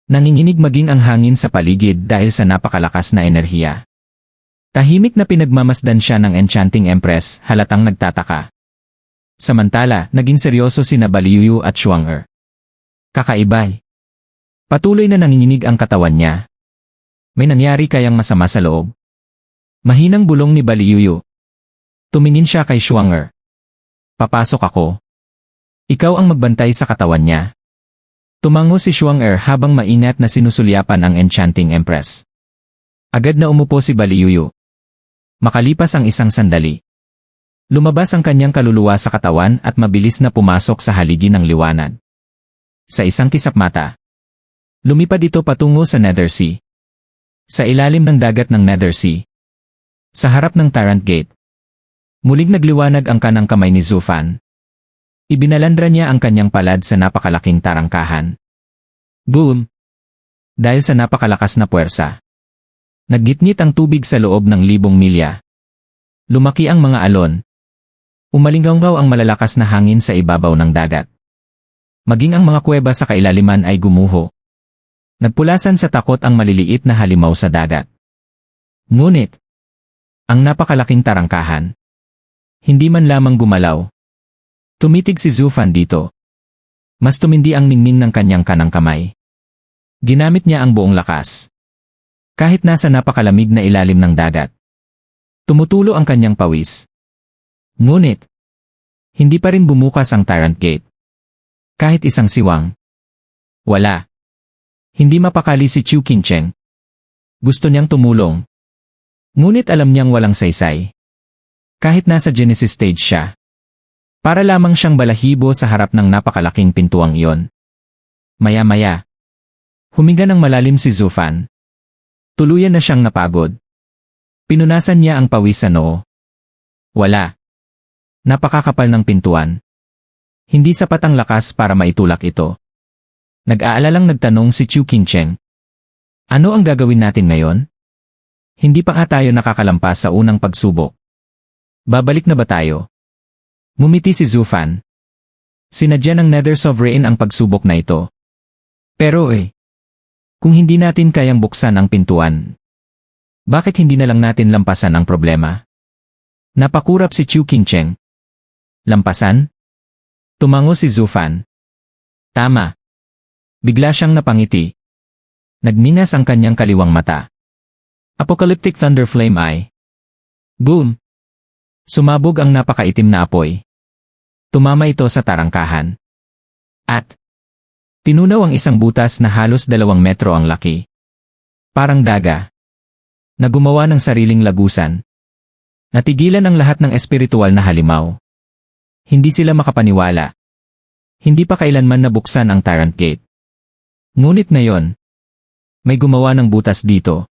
Nanginginig maging ang hangin sa paligid dahil sa napakalakas na enerhiya. Tahimik na pinagmamasdan siya ng Enchanting Empress, halatang nagtataka. Samantala, naging seryoso sina Baliyuyu at Shuang-er. Kakaibay. Patuloy na nanginginig ang katawan niya. May nangyari kayang masama sa loob? Mahinang bulong ni Baliyuyu. Tumingin siya kay Shuang-er. Papasok ako. Ikaw ang magbantay sa katawan niya. Tumango si Shuang-er habang mainat na sinusulyapan ang Enchanting Empress. Agad na umupo si Baliyuyu. Makalipas ang isang sandali. Lumabas ang kanyang kaluluwa sa katawan at mabilis na pumasok sa haligi ng liwanag. Sa isang kisap mata, lumipad ito patungo sa Nether Sea. Sa ilalim ng dagat ng Nether Sea, sa harap ng Tyrant Gate, muling nagliwanag ang kanang kamay ni Zufan. Ibinalandra niya ang kanyang palad sa napakalaking tarangkahan. Boom! Dahil sa napakalakas na puwersa, naggitngit ang tubig sa loob ng 1,000 milya. Lumaki ang mga alon. Umalinggaw ang malalakas na hangin sa ibabaw ng dagat. Maging ang mga kuweba sa kailaliman ay gumuho. Nagpulasan sa takot ang maliliit na halimaw sa dagat. Ngunit, ang napakalaking tarangkahan, hindi man lamang gumalaw. Tumitig si Zufan dito. Mas tumindi ang ningning ng kanyang kanang kamay. Ginamit niya ang buong lakas. Kahit nasa napakalamig na ilalim ng dagat. Tumutulo ang kanyang pawis. Ngunit, hindi pa rin bumukas ang Tyrant Gate. Kahit isang siwang. Wala. Hindi mapakali si Chu Qingcheng. Gusto niyang tumulong. Ngunit alam niyang walang saysay. Kahit nasa Genesis stage siya. Para lamang siyang balahibo sa harap ng napakalaking pintuang iyon. Maya-maya. Huminga ng malalim si Zufan. Tuluyan na siyang napagod. Pinunasan niya ang pawis sa noo. Wala. Napakakapal ng pintuan. Hindi sapat ang lakas para maitulak ito. Nag-aalalang nagtanong si Chu Qingcheng. Ano ang gagawin natin ngayon? Hindi pa nga tayo nakakalampas sa unang pagsubok. Babalik na ba tayo? Ngumiti si Zufan. Sinadya ng Nether Sovereign ang pagsubok na ito. Pero kung hindi natin kayang buksan ang pintuan, bakit hindi na lang natin lampasan ang problema? Napakurap si Chu Qingcheng. Lampasan? Tumango si Zufan. Tama. Bigla siyang napangiti. Nagminas ang kanyang kaliwang mata. Apocalyptic Thunder Flame Eye. Boom! Sumabog ang napakaitim na apoy. Tumama ito sa tarangkahan. At tinunaw ang isang butas na halos 2 metro ang laki. Parang daga. Na gumawa ng sariling lagusan. Natigilan ang lahat ng espiritual na halimaw. Hindi sila makapaniwala. Hindi pa kailanman nabuksan ang Tyrant Gate. Ngunit ngayon, may gumawa ng butas dito.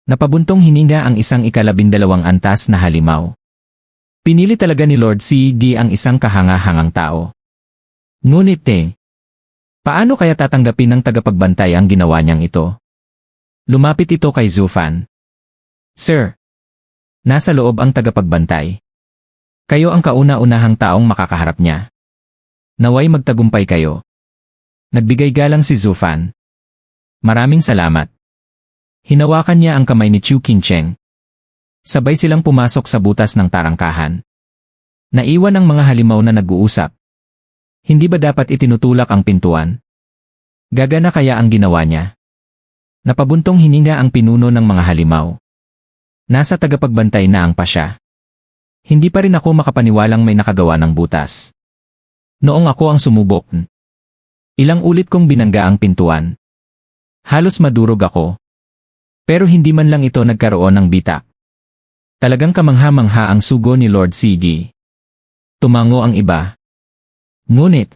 Napabuntong hininga ang isang 12 antas na halimaw. Pinili talaga ni Lord C.D. ang isang kahanga-hangang tao. Ngunit paano kaya tatanggapin ng tagapagbantay ang ginawa niyang ito? Lumapit ito kay Zufan. Sir, nasa loob ang tagapagbantay. Kayo ang kauna-unahang taong makakaharap niya. Naway magtagumpay kayo. Nagbigay galang si Zufan. Maraming salamat. Hinawakan niya ang kamay ni Chu Qingcheng. Sabay silang pumasok sa butas ng tarangkahan. Naiwan ang mga halimaw na nag-uusap. Hindi ba dapat itinutulak ang pintuan? Gagana kaya ang ginawa niya? Napabuntong hininga ang pinuno ng mga halimaw. Nasa tagapagbantay na ang pasya. Hindi pa rin ako makapaniwalang may nakagawa ng butas. Noong ako ang sumubok, ilang ulit kong binangga ang pintuan. Halos madurog ako. Pero hindi man lang ito nagkaroon ng bitak. Talagang kamangha-mangha ang sugo ni Lord C.D. Tumango ang iba. Ngunit,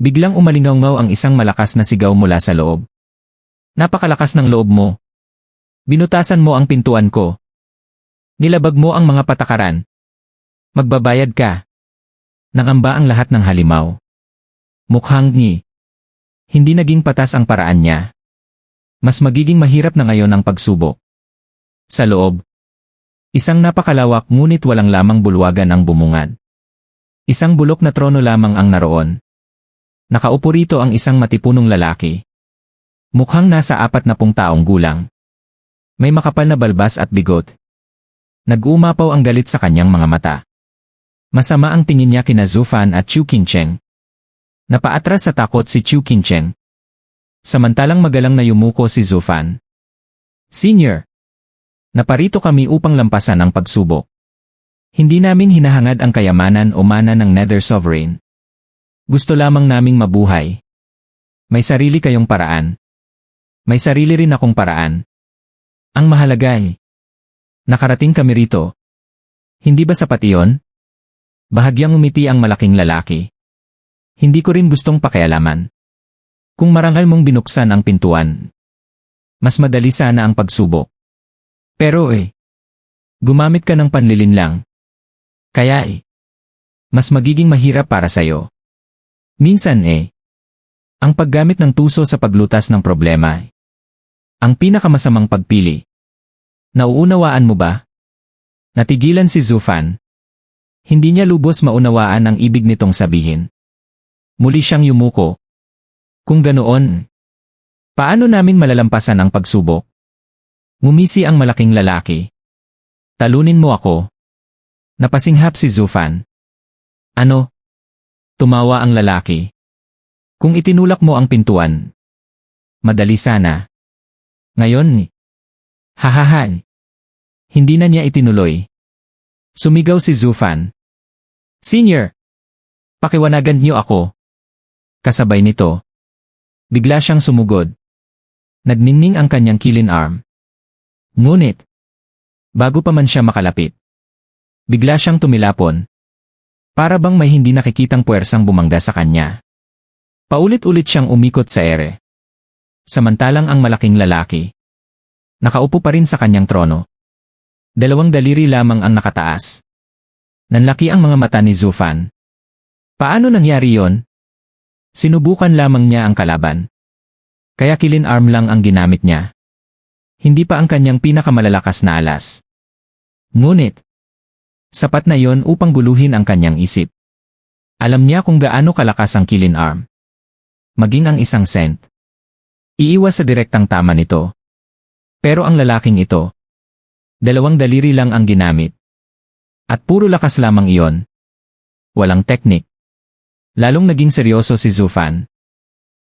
biglang umalingaw-ngaw ang isang malakas na sigaw mula sa loob. Napakalakas ng loob mo. Binutasan mo ang pintuan ko. Nilabag mo ang mga patakaran. Magbabayad ka. Nangamba ang lahat ng halimaw. Mukhang hindi naging patas ang paraan niya. Mas magiging mahirap na ngayon ang pagsubok. Sa loob, isang napakalawak ngunit walang lamang bulwagan ang bumungad. Isang bulok na trono lamang ang naroon. Nakaupo rito ang isang matipunong lalaki. Mukhang nasa 40 taong gulang. May makapal na balbas at bigot. Nag-uumapaw ang galit sa kanyang mga mata. Masama ang tingin niya kina Zufan at Chu Qingcheng. Napaatras sa takot si Chu Qingcheng. Samantalang magalang na yumuko si Zufan. Senior, naparito kami upang lampasan ang pagsubok. Hindi namin hinahangad ang kayamanan o mana ng Nether Sovereign. Gusto lamang naming mabuhay. May sarili kayong paraan. May sarili rin akong paraan. Ang mahalaga nakarating kami rito. Hindi ba sapat iyon? Bahagyang umiti ang malaking lalaki. Hindi ko rin gustong pakialaman. Kung marangal mong binuksan ang pintuan, mas madali sana ang pagsubok. Pero gumamit ka ng panlilinlang. Kaya mas magiging mahirap para sayo. Minsan ang paggamit ng tuso sa paglutas ng problema ang pinakamasamang pagpili. Nauunawaan mo ba? Natigilan si Zufan. Hindi niya lubos maunawaan ang ibig nitong sabihin. Muli siyang yumuko. Kung ganoon, paano namin malalampasan ang pagsubok? Ngumisi ang malaking lalaki. Talunin mo ako. Napasinghap si Zufan. Ano? Tumawa ang lalaki. Kung itinulak mo ang pintuan, madali sana. Ngayon, hahahan. Hindi na niya itinuloy. Sumigaw si Zufan. Senior, pakiwanagan niyo ako. Kasabay nito, bigla siyang sumugod. Nagningning ang kanyang kilin arm. Ngunit, bago pa man siya makalapit, bigla siyang tumilapon. Para bang may hindi nakikitang puwersang bumangga sa kanya. Paulit-ulit siyang umikot sa ere. Samantalang ang malaking lalaki, nakaupo pa rin sa kanyang trono. 2 daliri lamang ang nakataas. Nanlaki ang mga mata ni Zufan. Paano nangyari yon? Sinubukan lamang niya ang kalaban. Kaya kilin arm lang ang ginamit niya. Hindi pa ang kanyang pinakamalalakas na alas. Ngunit, Sapat na yon upang guluhin ang kanyang isip. Alam niya kung gaano kalakas ang killing arm. Maging ang isang scent. Iiwas sa direktang tama nito. Pero ang lalaking ito, 2 daliri lang ang ginamit. At puro lakas lamang iyon. Walang teknik. Lalong naging seryoso si Zufan.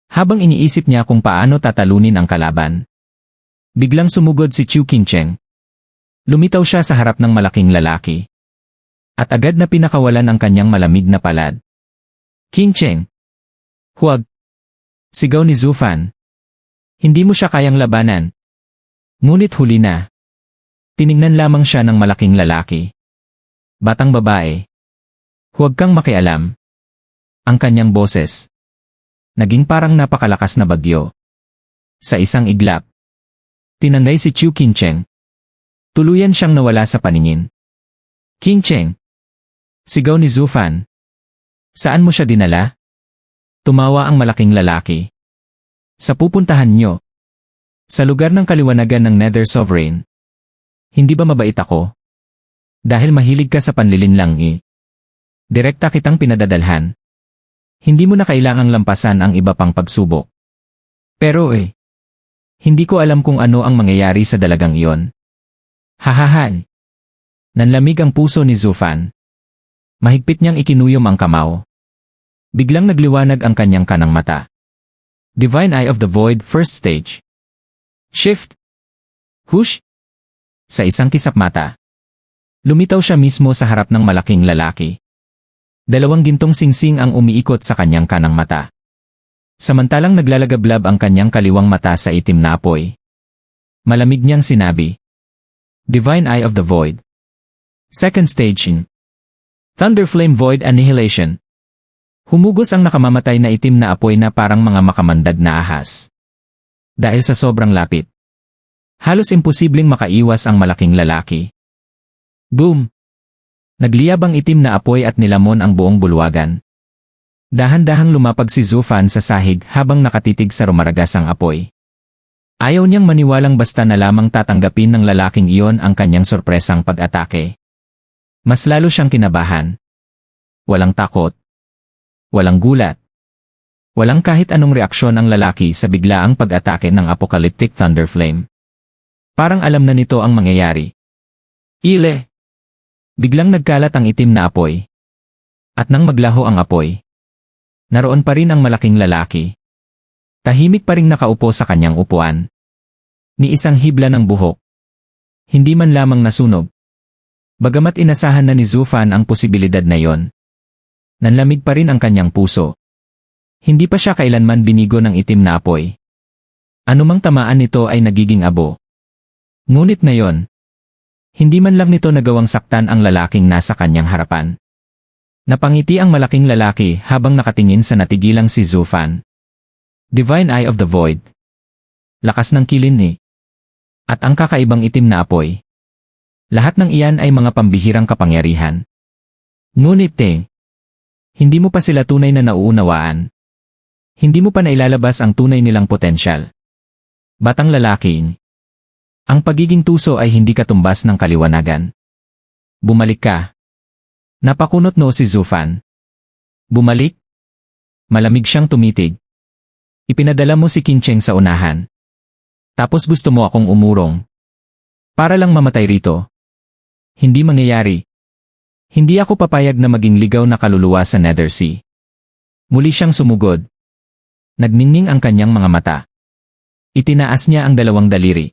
Habang iniisip niya kung paano tatalunin ang kalaban. Biglang sumugod si Chu Qingcheng. Lumitaw siya sa harap ng malaking lalaki. At agad na pinakawalan ang kanyang malamig na palad. Qingcheng! Huwag! Sigaw ni Zufan. Hindi mo siya kayang labanan. Ngunit huli na. Tiningnan lamang siya ng malaking lalaki. Batang babae. Huwag kang makialam. Ang kanyang boses. Naging parang napakalakas na bagyo. Sa isang iglap. Tinanday si Chu Qingcheng. Tuluyan siyang nawala sa paningin. Qingcheng! Sigaw ni Zufan. Saan mo siya dinala? Tumawa ang malaking lalaki. Sa pupuntahan niyo. Sa lugar ng kaliwanagan ng Nether Sovereign. Hindi ba mabait ako? Dahil mahilig ka sa panlilinlang Direkta kitang pinadadalhan. Hindi mo na kailangang lampasan ang iba pang pagsubok. Pero hindi ko alam kung ano ang mangyayari sa dalagang iyon. Hahahan. Nanlamig ang puso ni Zufan. Mahigpit niyang ikinuyom ang kamao. Biglang nagliwanag ang kanyang kanang mata. Divine Eye of the Void First Stage. Shift. Hush. Sa isang kisap mata. Lumitaw siya mismo sa harap ng malaking lalaki. 2 gintong singsing ang umiikot sa kanyang kanang mata. Samantalang naglalagablab ang kanyang kaliwang mata sa itim na apoy. Malamig niyang sinabi. Divine Eye of the Void. Second Stage. Thunderflame Void Annihilation. Humugos ang nakamamatay na itim na apoy na parang mga makamandag na ahas. Dahil sa sobrang lapit. Halos imposibleng makaiwas ang malaking lalaki. Boom! Nagliyab ang itim na apoy at nilamon ang buong bulwagan. Dahan-dahang lumapag si Zufan sa sahig habang nakatitig sa rumaragasang apoy. Ayaw niyang maniwalang basta na lamang tatanggapin ng lalaking iyon ang kanyang sorpresang pag-atake. Mas lalo siyang kinabahan. Walang takot. Walang gulat. Walang kahit anong reaksyon ang lalaki sa biglaang pag-atake ng Apocalyptic Thunderflame. Parang alam na nito ang mangyayari. Ile! Biglang nagkalat ang itim na apoy. At nang maglaho ang apoy, naroon pa rin ang malaking lalaki. Tahimik pa ring nakaupo sa kanyang upuan. Ni isang hibla ng buhok. Hindi man lamang nasunog. Bagamat inasahan na ni Zufan ang posibilidad na yon. Nanlamig pa rin ang kanyang puso. Hindi pa siya kailanman binigo ng itim na apoy. Anumang tamaan nito ay nagiging abo. Ngunit na yon, hindi man lang nito nagawang saktan ang lalaking nasa kanyang harapan. Napangiti ang malaking lalaki habang nakatingin sa natigilang si Zufan. Divine Eye of the Void. Lakas ng kilin ni. At ang kakaibang itim na apoy. Lahat ng iyan ay mga pambihirang kapangyarihan. Ngunit hindi mo pa sila tunay na nauunawaan. Hindi mo pa nailalabas ang tunay nilang potensyal. Batang lalaki. Ang pagiging tuso ay hindi katumbas ng kaliwanagan. Bumalik ka. Napakunot noo si Zufan. Bumalik? Malamig siyang tumitig. Ipinadala mo si Qingcheng sa unahan. Tapos gusto mo akong umurong. Para lang mamatay rito. Hindi mangyayari. Hindi ako papayag na maging ligaw na kaluluwa sa Nethersea. Muli siyang sumugod. Nagningning ang kanyang mga mata. Itinaas niya ang 2 daliri.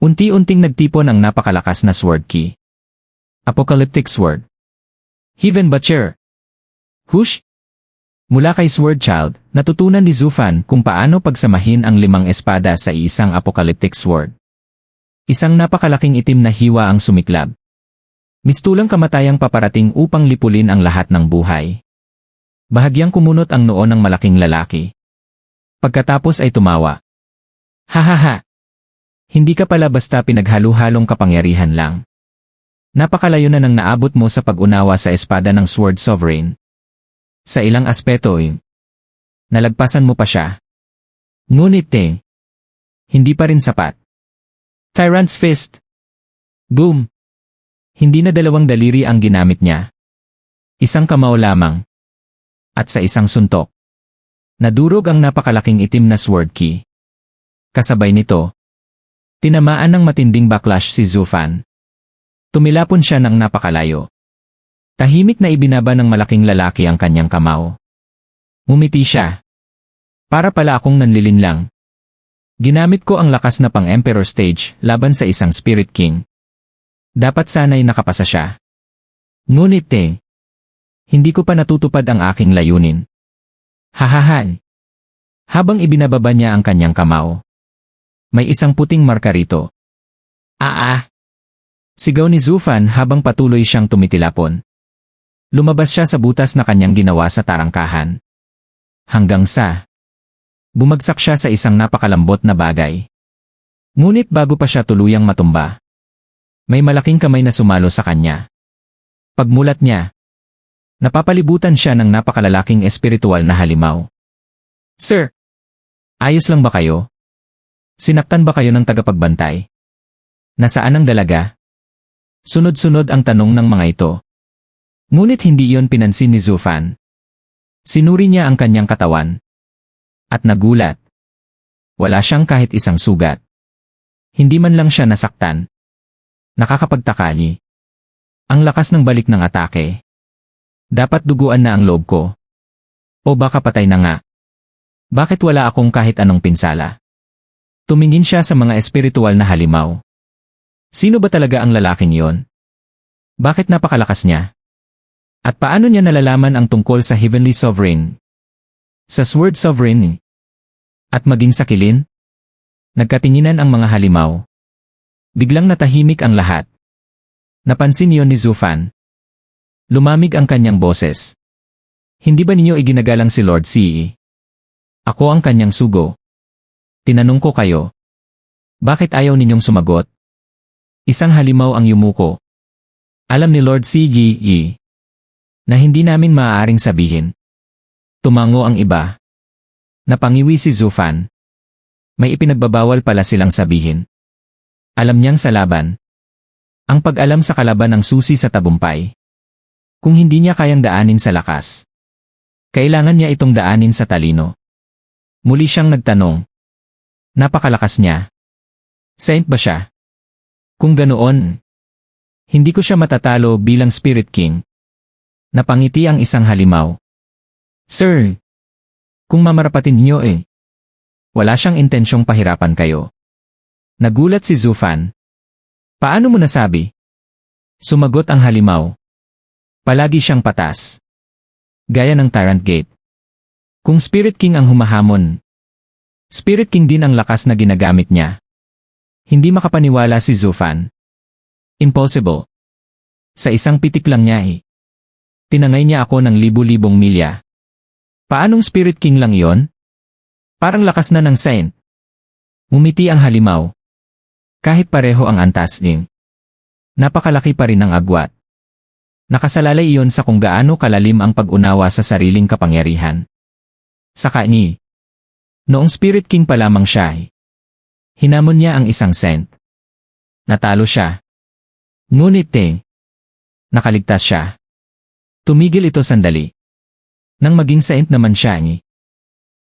Unti-unting nagtipon ang napakalakas na sword key. Apocalyptic Sword. Heaven Butcher. Hush! Mula kay Sword Child, natutunan ni Zufan kung paano pagsamahin ang 5 espada sa isang Apocalyptic Sword. Isang napakalaking itim na hiwa ang sumiklab. Mistulang kamatayang paparating upang lipulin ang lahat ng buhay. Bahagyang kumunot ang noo ng malaking lalaki. Pagkatapos ay tumawa. Hahaha! Hindi ka pala basta pinaghalu-halong kapangyarihan lang. Napakalayo na nang naabot mo sa pag-unawa sa espada ng Sword Sovereign. Sa ilang aspeto nalagpasan mo pa siya. Ngunit hindi pa rin sapat. Tyrant's Fist. Boom! Hindi na 2 daliri ang ginamit niya. Isang kamao lamang. At sa isang suntok, nadurog ang napakalaking itim na sword key. Kasabay nito, tinamaan ng matinding backlash si Zufan. Tumilapon siya ng napakalayo. Tahimik na ibinaba ng malaking lalaki ang kanyang kamao. Ngumiti siya. Para pala akong nanlilinlang. Ginamit ko ang lakas na pang-Emperor stage laban sa isang Spirit King. Dapat sana'y nakapasa siya. Ngunit hindi ko pa natutupad ang aking layunin. Hahahan. Habang ibinababa niya ang kanyang kamao, may isang puting marka rito. Sigaw ni Zufan habang patuloy siyang tumitilapon. Lumabas siya sa butas na kanyang ginawa sa tarangkahan. Hanggang sa bumagsak siya sa isang napakalambot na bagay. Ngunit bago pa siya tuluyang matumba, may malaking kamay na sumalo sa kanya. Pagmulat niya, napapalibutan siya ng napakalalaking espiritual na halimaw. Sir, ayos lang ba kayo? Sinaktan ba kayo ng tagapagbantay? Nasaan ang dalaga? Sunod-sunod ang tanong ng mga ito. Ngunit hindi iyon pinansin ni Zufan. Sinuri niya ang kanyang katawan. At nagulat. Wala siyang kahit isang sugat. Hindi man lang siya nasaktan. Nakakapagtakali. Ang lakas ng balik ng atake. Dapat duguan na ang loob ko. O baka patay na nga. Bakit wala akong kahit anong pinsala? Tumingin siya sa mga espiritual na halimaw. Sino ba talaga ang lalaking iyon? Bakit napakalakas niya? At paano niya nalalaman ang tungkol sa Heavenly Sovereign? Sa Sword Sovereign? At maging sa kilin? Nagkatinginan ang mga halimaw. Biglang natahimik ang lahat. Napansin niyon ni Zufan. Lumamig ang kanyang boses. Hindi ba ninyo iginagalang si Lord C.E.? Ako ang kanyang sugo. Tinanong ko kayo. Bakit ayaw ninyong sumagot? Isang halimaw ang yumuko. Alam ni Lord C.G.E. na hindi namin maaaring sabihin. Tumango ang iba. Napangiwi si Zufan. May ipinagbabawal pala silang sabihin. Alam niyang sa laban. Ang pag-alam sa kalaban ang susi sa tagumpay. Kung hindi niya kayang daanin sa lakas, kailangan niya itong daanin sa talino. Muli siyang nagtanong. Napakalakas niya. Saint ba siya? Kung ganoon, hindi ko siya matatalo bilang Spirit King. Napangiti ang isang halimaw. Sir, kung mamarapatin niyo wala siyang intensyong pahirapan kayo. Nagulat si Zufan. Paano mo nasabi? Sumagot ang halimaw. Palagi siyang patas. Gaya ng Tyrant Gate. Kung Spirit King ang humahamon, Spirit King din ang lakas na ginagamit niya. Hindi makapaniwala si Zufan. Impossible. Sa isang pitik lang niya tinangay niya ako ng libu-libong milya. Paanong Spirit King lang yon? Parang lakas na ng Saint. Umiti ang halimaw. Kahit pareho ang antas niya. Napakalaki pa rin ang agwat. Nakasalalay iyon sa kung gaano kalalim ang pag-unawa sa sariling kapangyarihan. Saka noong Spirit King pa lamang siya hinamon niya ang isang Saint. Natalo siya. Ngunit nakaligtas siya. Tumigil ito sandali. Nang maging Saint naman siya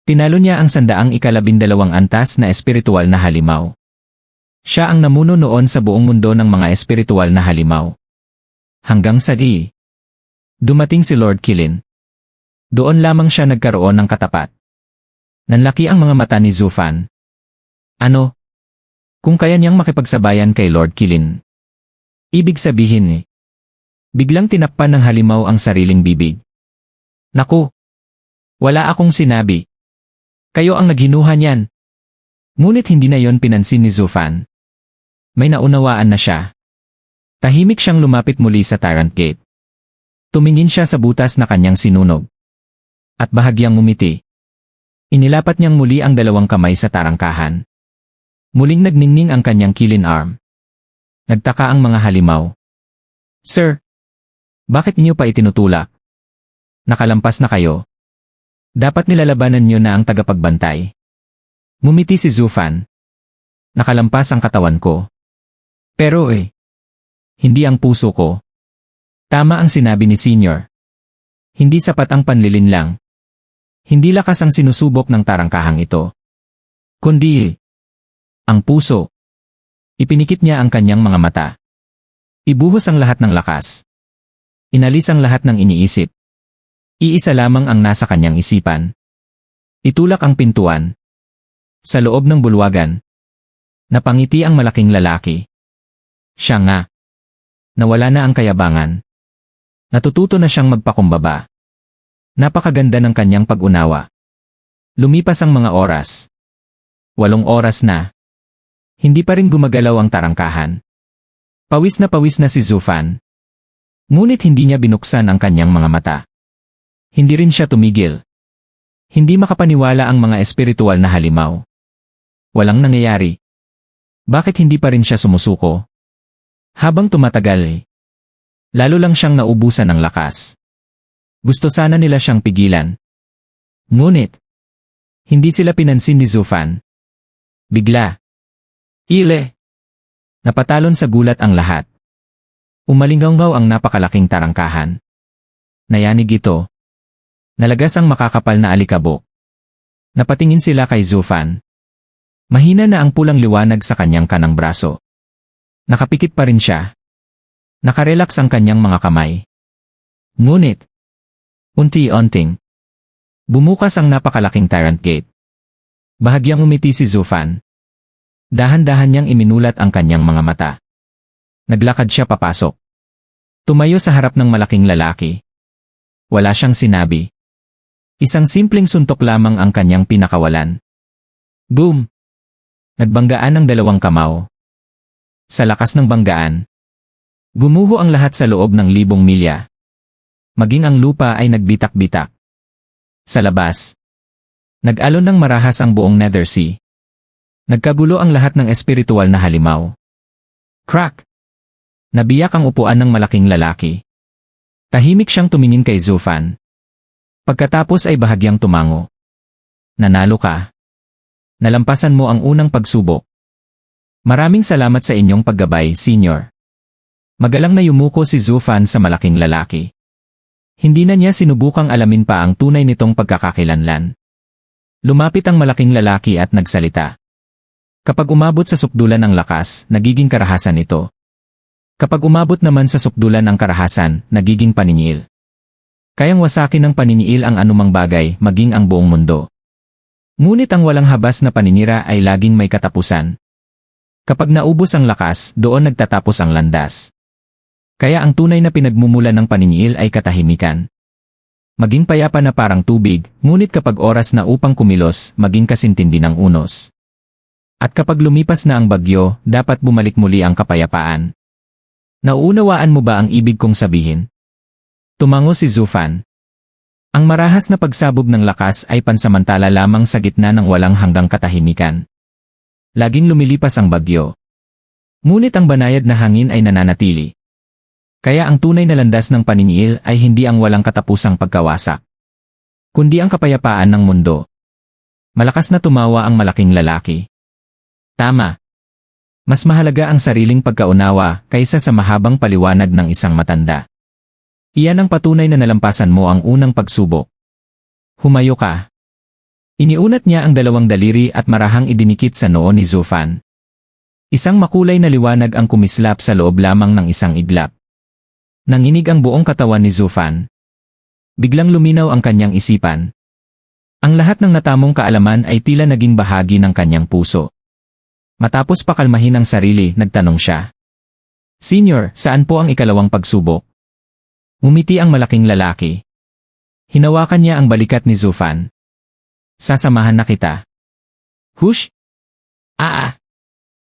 tinalo niya ang 112 antas na espiritual na halimaw. Siya ang namuno noon sa buong mundo ng mga espiritual na halimaw. Hanggang sa dumating si Lord Kilin. Doon lamang siya nagkaroon ng katapat. Nanlaki ang mga mata ni Zufan. Ano? Kung kaya niyang makipagsabayan kay Lord Kilin. Ibig sabihin biglang tinakpan ng halimaw ang sariling bibig. Naku! Wala akong sinabi. Kayo ang naghinuha niyan. Ngunit hindi na yon pinansin ni Zufan. May naunawaan na siya. Tahimik siyang lumapit muli sa Tyrant Gate. Tumingin siya sa butas na kanyang sinunog. At bahagyang ngumiti. Inilapat niyang muli ang 2 kamay sa tarangkahan. Muling nagningning ang kanyang kilin arm. Nagtaka ang mga halimaw. Sir, bakit niyo pa itinutulak? Nakalampas na kayo. Dapat nilalabanan niyo na ang tagapagbantay. Ngumiti si Zufan. Nakalampas ang katawan ko. Pero Hindi ang puso ko. Tama ang sinabi ni Senior. Hindi sapat ang panlilinlang. Hindi lakas ang sinusubok ng tarangkahang ito. Kundi ang puso. Ipinikit niya ang kanyang mga mata. Ibuhos ang lahat ng lakas. Inalis ang lahat ng iniisip. Iisa lamang ang nasa kanyang isipan. Itulak ang pintuan. Sa loob ng bulwagan, napangiti ang malaking lalaki. Siya nga. Nawala na ang kayabangan. Natututo na siyang magpakumbaba. Napakaganda ng kanyang pag-unawa. Lumipas ang mga oras. 8 oras na. Hindi pa rin gumagalaw ang tarangkahan. Pawis na si Zufan. Ngunit hindi niya binuksan ang kanyang mga mata. Hindi rin siya tumigil. Hindi makapaniwala ang mga espiritual na halimaw. Walang nangyayari. Bakit hindi pa rin siya sumusuko? Habang tumatagal, lalo lang siyang naubusan ng lakas. Gusto sana nila siyang pigilan. Ngunit, hindi sila pinansin ni Zufan. Bigla. Napatalon sa gulat ang lahat. Umalinggaw ang napakalaking tarangkahan. Nayanig ito. Nalagas ang makakapal na alikabok. Napatingin sila kay Zufan. Mahina na ang pulang liwanag sa kanyang kanang braso. Nakapikit pa rin siya. Nakarelax ang kanyang mga kamay. Ngunit, unti-unting, bumukas ang napakalaking tyrant gate. Bahagyang umiti si Zufan. Dahan-dahan niyang iminulat ang kanyang mga mata. Naglakad siya papasok. Tumayo sa harap ng malaking lalaki. Wala siyang sinabi. Isang simpleng suntok lamang ang kanyang pinakawalan. Boom! Nagbanggaan ang 2 kamao. Sa lakas ng banggaan, gumuho ang lahat sa loob ng 1,000 milya. Maging ang lupa ay nagbitak-bitak. Sa labas, nag-alon ng marahas ang buong Nethersea. Nagkagulo ang lahat ng espiritual na halimaw. Crack! Nabiyak ang upuan ng malaking lalaki. Tahimik siyang tumingin kay Zufan. Pagkatapos ay bahagyang tumango. Nanalo ka. Nalampasan mo ang unang pagsubok. Maraming salamat sa inyong paggabay, Senior. Magalang na yumuko si Zufan sa malaking lalaki. Hindi na niya sinubukang alamin pa ang tunay nitong pagkakakilanlan. Lumapit ang malaking lalaki at nagsalita. Kapag umabot sa sukdulan ng lakas, nagiging karahasan ito. Kapag umabot naman sa sukdulan ng karahasan, nagiging paniniil. Kayang wasakin ng paniniil ang anumang bagay, maging ang buong mundo. Ngunit ang walang habas na paninira ay laging may katapusan. Kapag naubos ang lakas, doon nagtatapos ang landas. Kaya ang tunay na pinagmumulan ng paniniil ay katahimikan. Maging payapa na parang tubig, ngunit kapag oras na upang kumilos, maging kasintindi ng unos. At kapag lumipas na ang bagyo, dapat bumalik muli ang kapayapaan. Nauunawaan mo ba ang ibig kong sabihin? Tumango si Zufan. Ang marahas na pagsabog ng lakas ay pansamantala lamang sa gitna ng walang hanggang katahimikan. Laging lumilipas ang bagyo. Ngunit ang banayad na hangin ay nananatili. Kaya ang tunay na landas ng paniniil ay hindi ang walang katapusang pagkawasak, kundi ang kapayapaan ng mundo. Malakas na tumawa ang malaking lalaki. Tama. Mas mahalaga ang sariling pagkaunawa kaysa sa mahabang paliwanag ng isang matanda. Iyan ang patunay na nalampasan mo ang unang pagsubok. Humayo ka. Iniunat niya ang 2 daliri at marahang idinikit sa noo ni Zufan. Isang makulay na liwanag ang kumislap sa loob lamang ng isang iglap. Nanginig ang buong katawan ni Zufan. Biglang luminaw ang kanyang isipan. Ang lahat ng natamong kaalaman ay tila naging bahagi ng kanyang puso. Matapos pakalmahin ang sarili, nagtanong siya. Senior, saan po ang ikalawang pagsubok? Ngumiti ang malaking lalaki. Hinawakan niya ang balikat ni Zufan. Sasamahan na kita. Hush!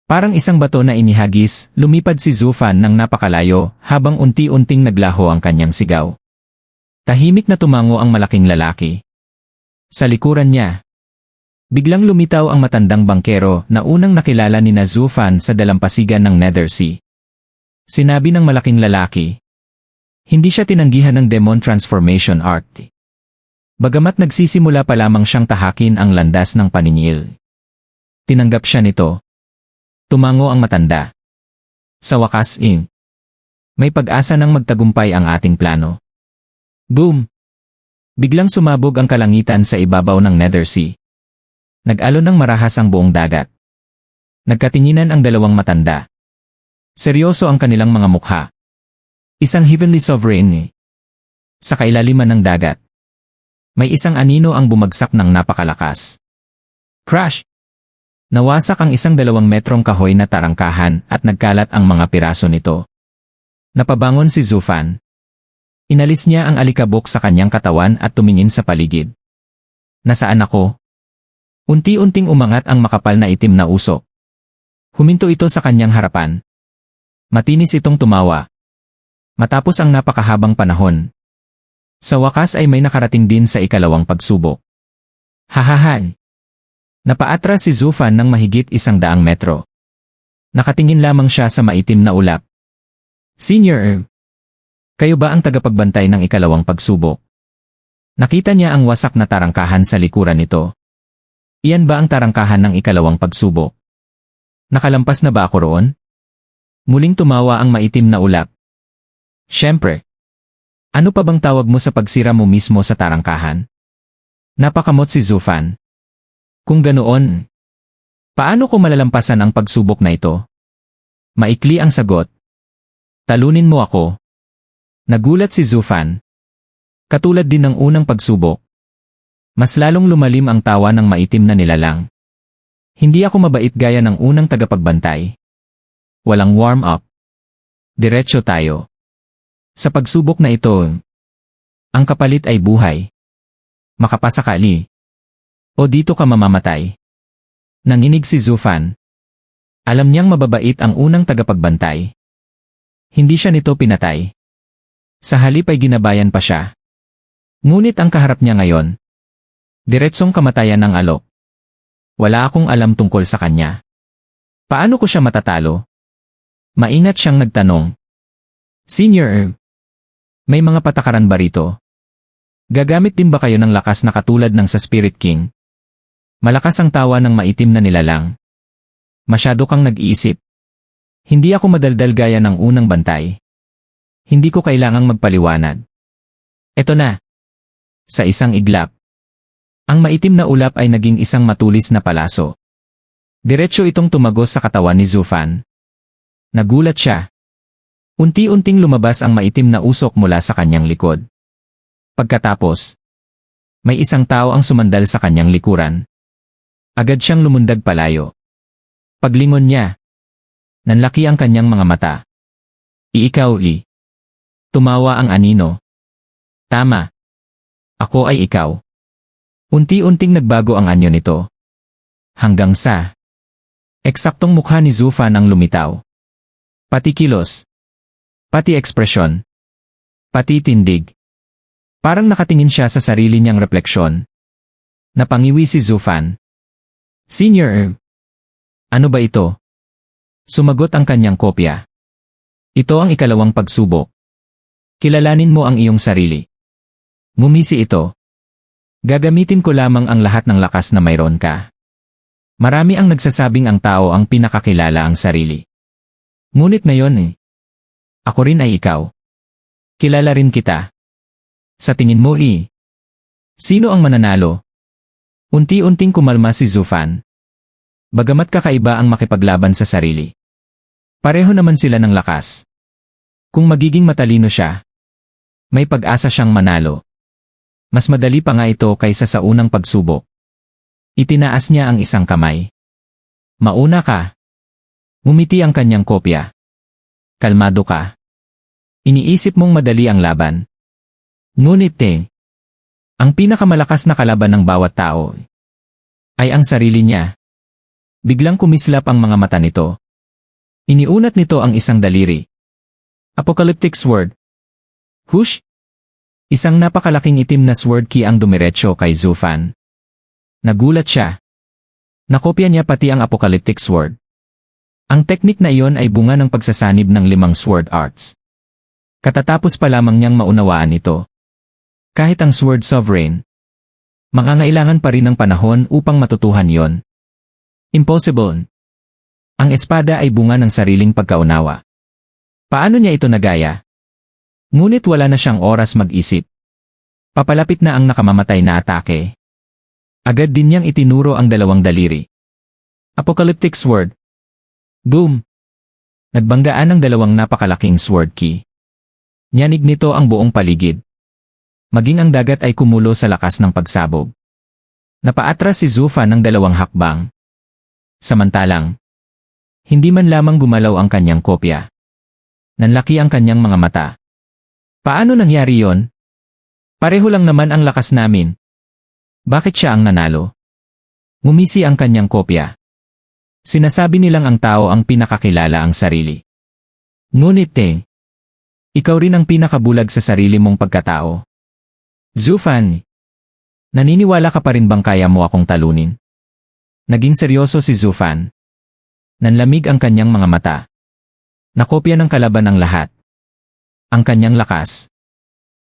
Parang isang bato na inihagis, lumipad si Zufan ng napakalayo habang unti-unting naglaho ang kanyang sigaw. Tahimik na tumango ang malaking lalaki. Sa likuran niya, biglang lumitaw ang matandang bangkero na unang nakilala ni Zufan sa dalampasigan ng Nethersea. Sinabi ng malaking lalaki, hindi siya tinanggihan ng Demon Transformation Art. Bagamat nagsisimula pa lamang siyang tahakin ang landas ng paniniil. Tinanggap siya nito. Tumango ang matanda. Sa wakas, May pag-asa ng magtagumpay ang ating plano. Boom! Biglang sumabog ang kalangitan sa ibabaw ng Nether Sea. Nag-alon ng marahas ang buong dagat. Nagkatinginan ang dalawang matanda. Seryoso ang kanilang mga mukha. Isang heavenly sovereign. Sa kailaliman ng dagat. May isang anino ang bumagsak ng napakalakas. Crash! Nawasak ang isang 2 metrong kahoy na tarangkahan at nagkalat ang mga piraso nito. Napabangon si Zufan. Inalis niya ang alikabok sa kanyang katawan at tumingin sa paligid. Nasaan ako? Unti-unting umangat ang makapal na itim na usok. Huminto ito sa kanyang harapan. Matinis itong tumawa. Matapos ang napakahabang panahon. Sa wakas ay may nakarating din sa ikalawang pagsubok. Hahaha! Napaatras si Zufan ng mahigit 100 metro. Nakatingin lamang siya sa maitim na ulap. Senior, kayo ba ang tagapagbantay ng ikalawang pagsubok? Nakita niya ang wasak na tarangkahan sa likuran nito. Iyan ba ang tarangkahan ng ikalawang pagsubok? Nakalampas na ba ako roon? Muling tumawa ang maitim na ulap. Siyempre. Ano pa bang tawag mo sa pagsira mo mismo sa tarangkahan? Napakamot si Zufan. Kung ganoon, paano ko malalampasan ang pagsubok na ito? Maikli ang sagot. Talunin mo ako. Nagulat si Zufan. Katulad din ng unang pagsubok. Mas lalong lumalim ang tawa ng maitim na nilalang. Hindi ako mabait gaya ng unang tagapagbantay. Walang warm-up. Diretso tayo. Sa pagsubok na ito, ang kapalit ay buhay. Makapasakali. O dito ka mamamatay. Nanginig si Zufan. Alam niyang mababait ang unang tagapagbantay. Hindi siya nito pinatay. Sa halip ay ginabayan pa siya. Ngunit ang kaharap niya ngayon, diretsong kamatayan ng alok. Wala akong alam tungkol sa kanya. Paano ko siya matatalo? Maingat siyang nagtanong. Senior, may mga patakaran ba rito? Gagamit din ba kayo ng lakas na katulad ng sa Spirit King? Malakas ang tawa ng maitim na nilalang. Masyado kang nag-iisip. Hindi ako madaldal gaya ng unang bantay. Hindi ko kailangang magpaliwanag. Eto na. Sa isang iglap. Ang maitim na ulap ay naging isang matulis na palaso. Diretso itong tumagos sa katawan ni Zufan. Nagulat siya. Unti-unting lumabas ang maitim na usok mula sa kanyang likod. Pagkatapos, may isang tao ang sumandal sa kanyang likuran. Agad siyang lumundag palayo. Paglingon niya, nanlaki ang kanyang mga mata. Ikaw, Li. Tumawa ang anino. Tama. Ako ay ikaw. Unti-unting nagbago ang anyo nito. Hanggang sa eksaktong mukha ni Zufan ang lumitaw. Pati kilos. Pati ekspresyon. Pati tindig. Parang nakatingin siya sa sarili niyang refleksyon. Napangiwi si Zufan. Senior, ano ba ito? Sumagot ang kanyang kopya. Ito ang ikalawang pagsubok. Kilalanin mo ang iyong sarili. Ngumisi ito. Gagamitin ko lamang ang lahat ng lakas na mayroon ka. Marami ang nagsasabing ang tao ang pinakakilala ang sarili. Ngunit ngayon ako rin ay ikaw. Kilala rin kita. Sa tingin mo, sino ang mananalo? Unti-unting kumalma si Zufan. Bagamat kakaiba ang makipaglaban sa sarili. Pareho naman sila ng lakas. Kung magiging matalino siya, may pag-asa siyang manalo. Mas madali pa nga ito kaysa sa unang pagsubok. Itinaas niya ang isang kamay. Mauna ka. Ngumiti ang kanyang kopya. Kalmado ka. Iniisip mong madali ang laban. Ngunit ang pinakamalakas na kalaban ng bawat tao ay ang sarili niya. Biglang kumislap ang mga mata nito. Iniunat nito ang isang daliri. Apocalyptic sword. Hush! Isang napakalaking itim na sword key ang dumiretso kay Zufan. Nagulat siya. Nakopya niya pati ang apocalyptic sword. Ang teknik na iyon ay bunga ng pagsasanib ng 5 sword arts. Katatapos pa lamang niyang maunawaan ito. Kahit ang sword sovereign, mangangailangan pa rin ng panahon upang matutuhan yon. Impossible. Ang espada ay bunga ng sariling pagkaunawa. Paano niya ito nagaya? Ngunit wala na siyang oras mag-isip. Papalapit na ang nakamamatay na atake. Agad din niyang itinuro ang dalawang daliri. Apocalyptic Sword. Boom! Nagbanggaan ang dalawang napakalaking sword key. Nyanig nito ang buong paligid. Maging ang dagat ay kumulo sa lakas ng pagsabog. Napaatras si Zufan ng dalawang hakbang. Samantalang, hindi man lamang gumalaw ang kanyang kopya. Nanlaki ang kanyang mga mata. Paano nangyari yon? Pareho lang naman ang lakas namin. Bakit siya ang nanalo? Ngumisi ang kanyang kopya. Sinasabi nilang ang tao ang pinakakilala ang sarili. Ngunit ikaw rin ang pinakabulag sa sarili mong pagkatao. Zufan, naniniwala ka pa rin bang kaya mo akong talunin? Naging seryoso si Zufan. Nanlamig ang kanyang mga mata. Nakopya ng kalaban ang lahat. Ang kanyang lakas.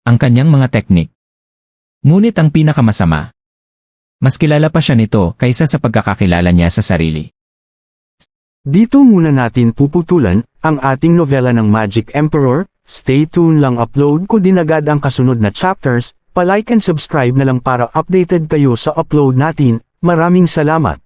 Ang kanyang mga teknik. Ngunit ang pinakamasama, mas kilala pa siya nito kaysa sa pagkakakilala niya sa sarili. Dito muna natin puputulan ang ating nobela ng Magic Emperor. Stay tuned lang, upload ko din agad ang kasunod na chapters. Pa-like and subscribe na lang para updated kayo sa upload natin. Maraming salamat.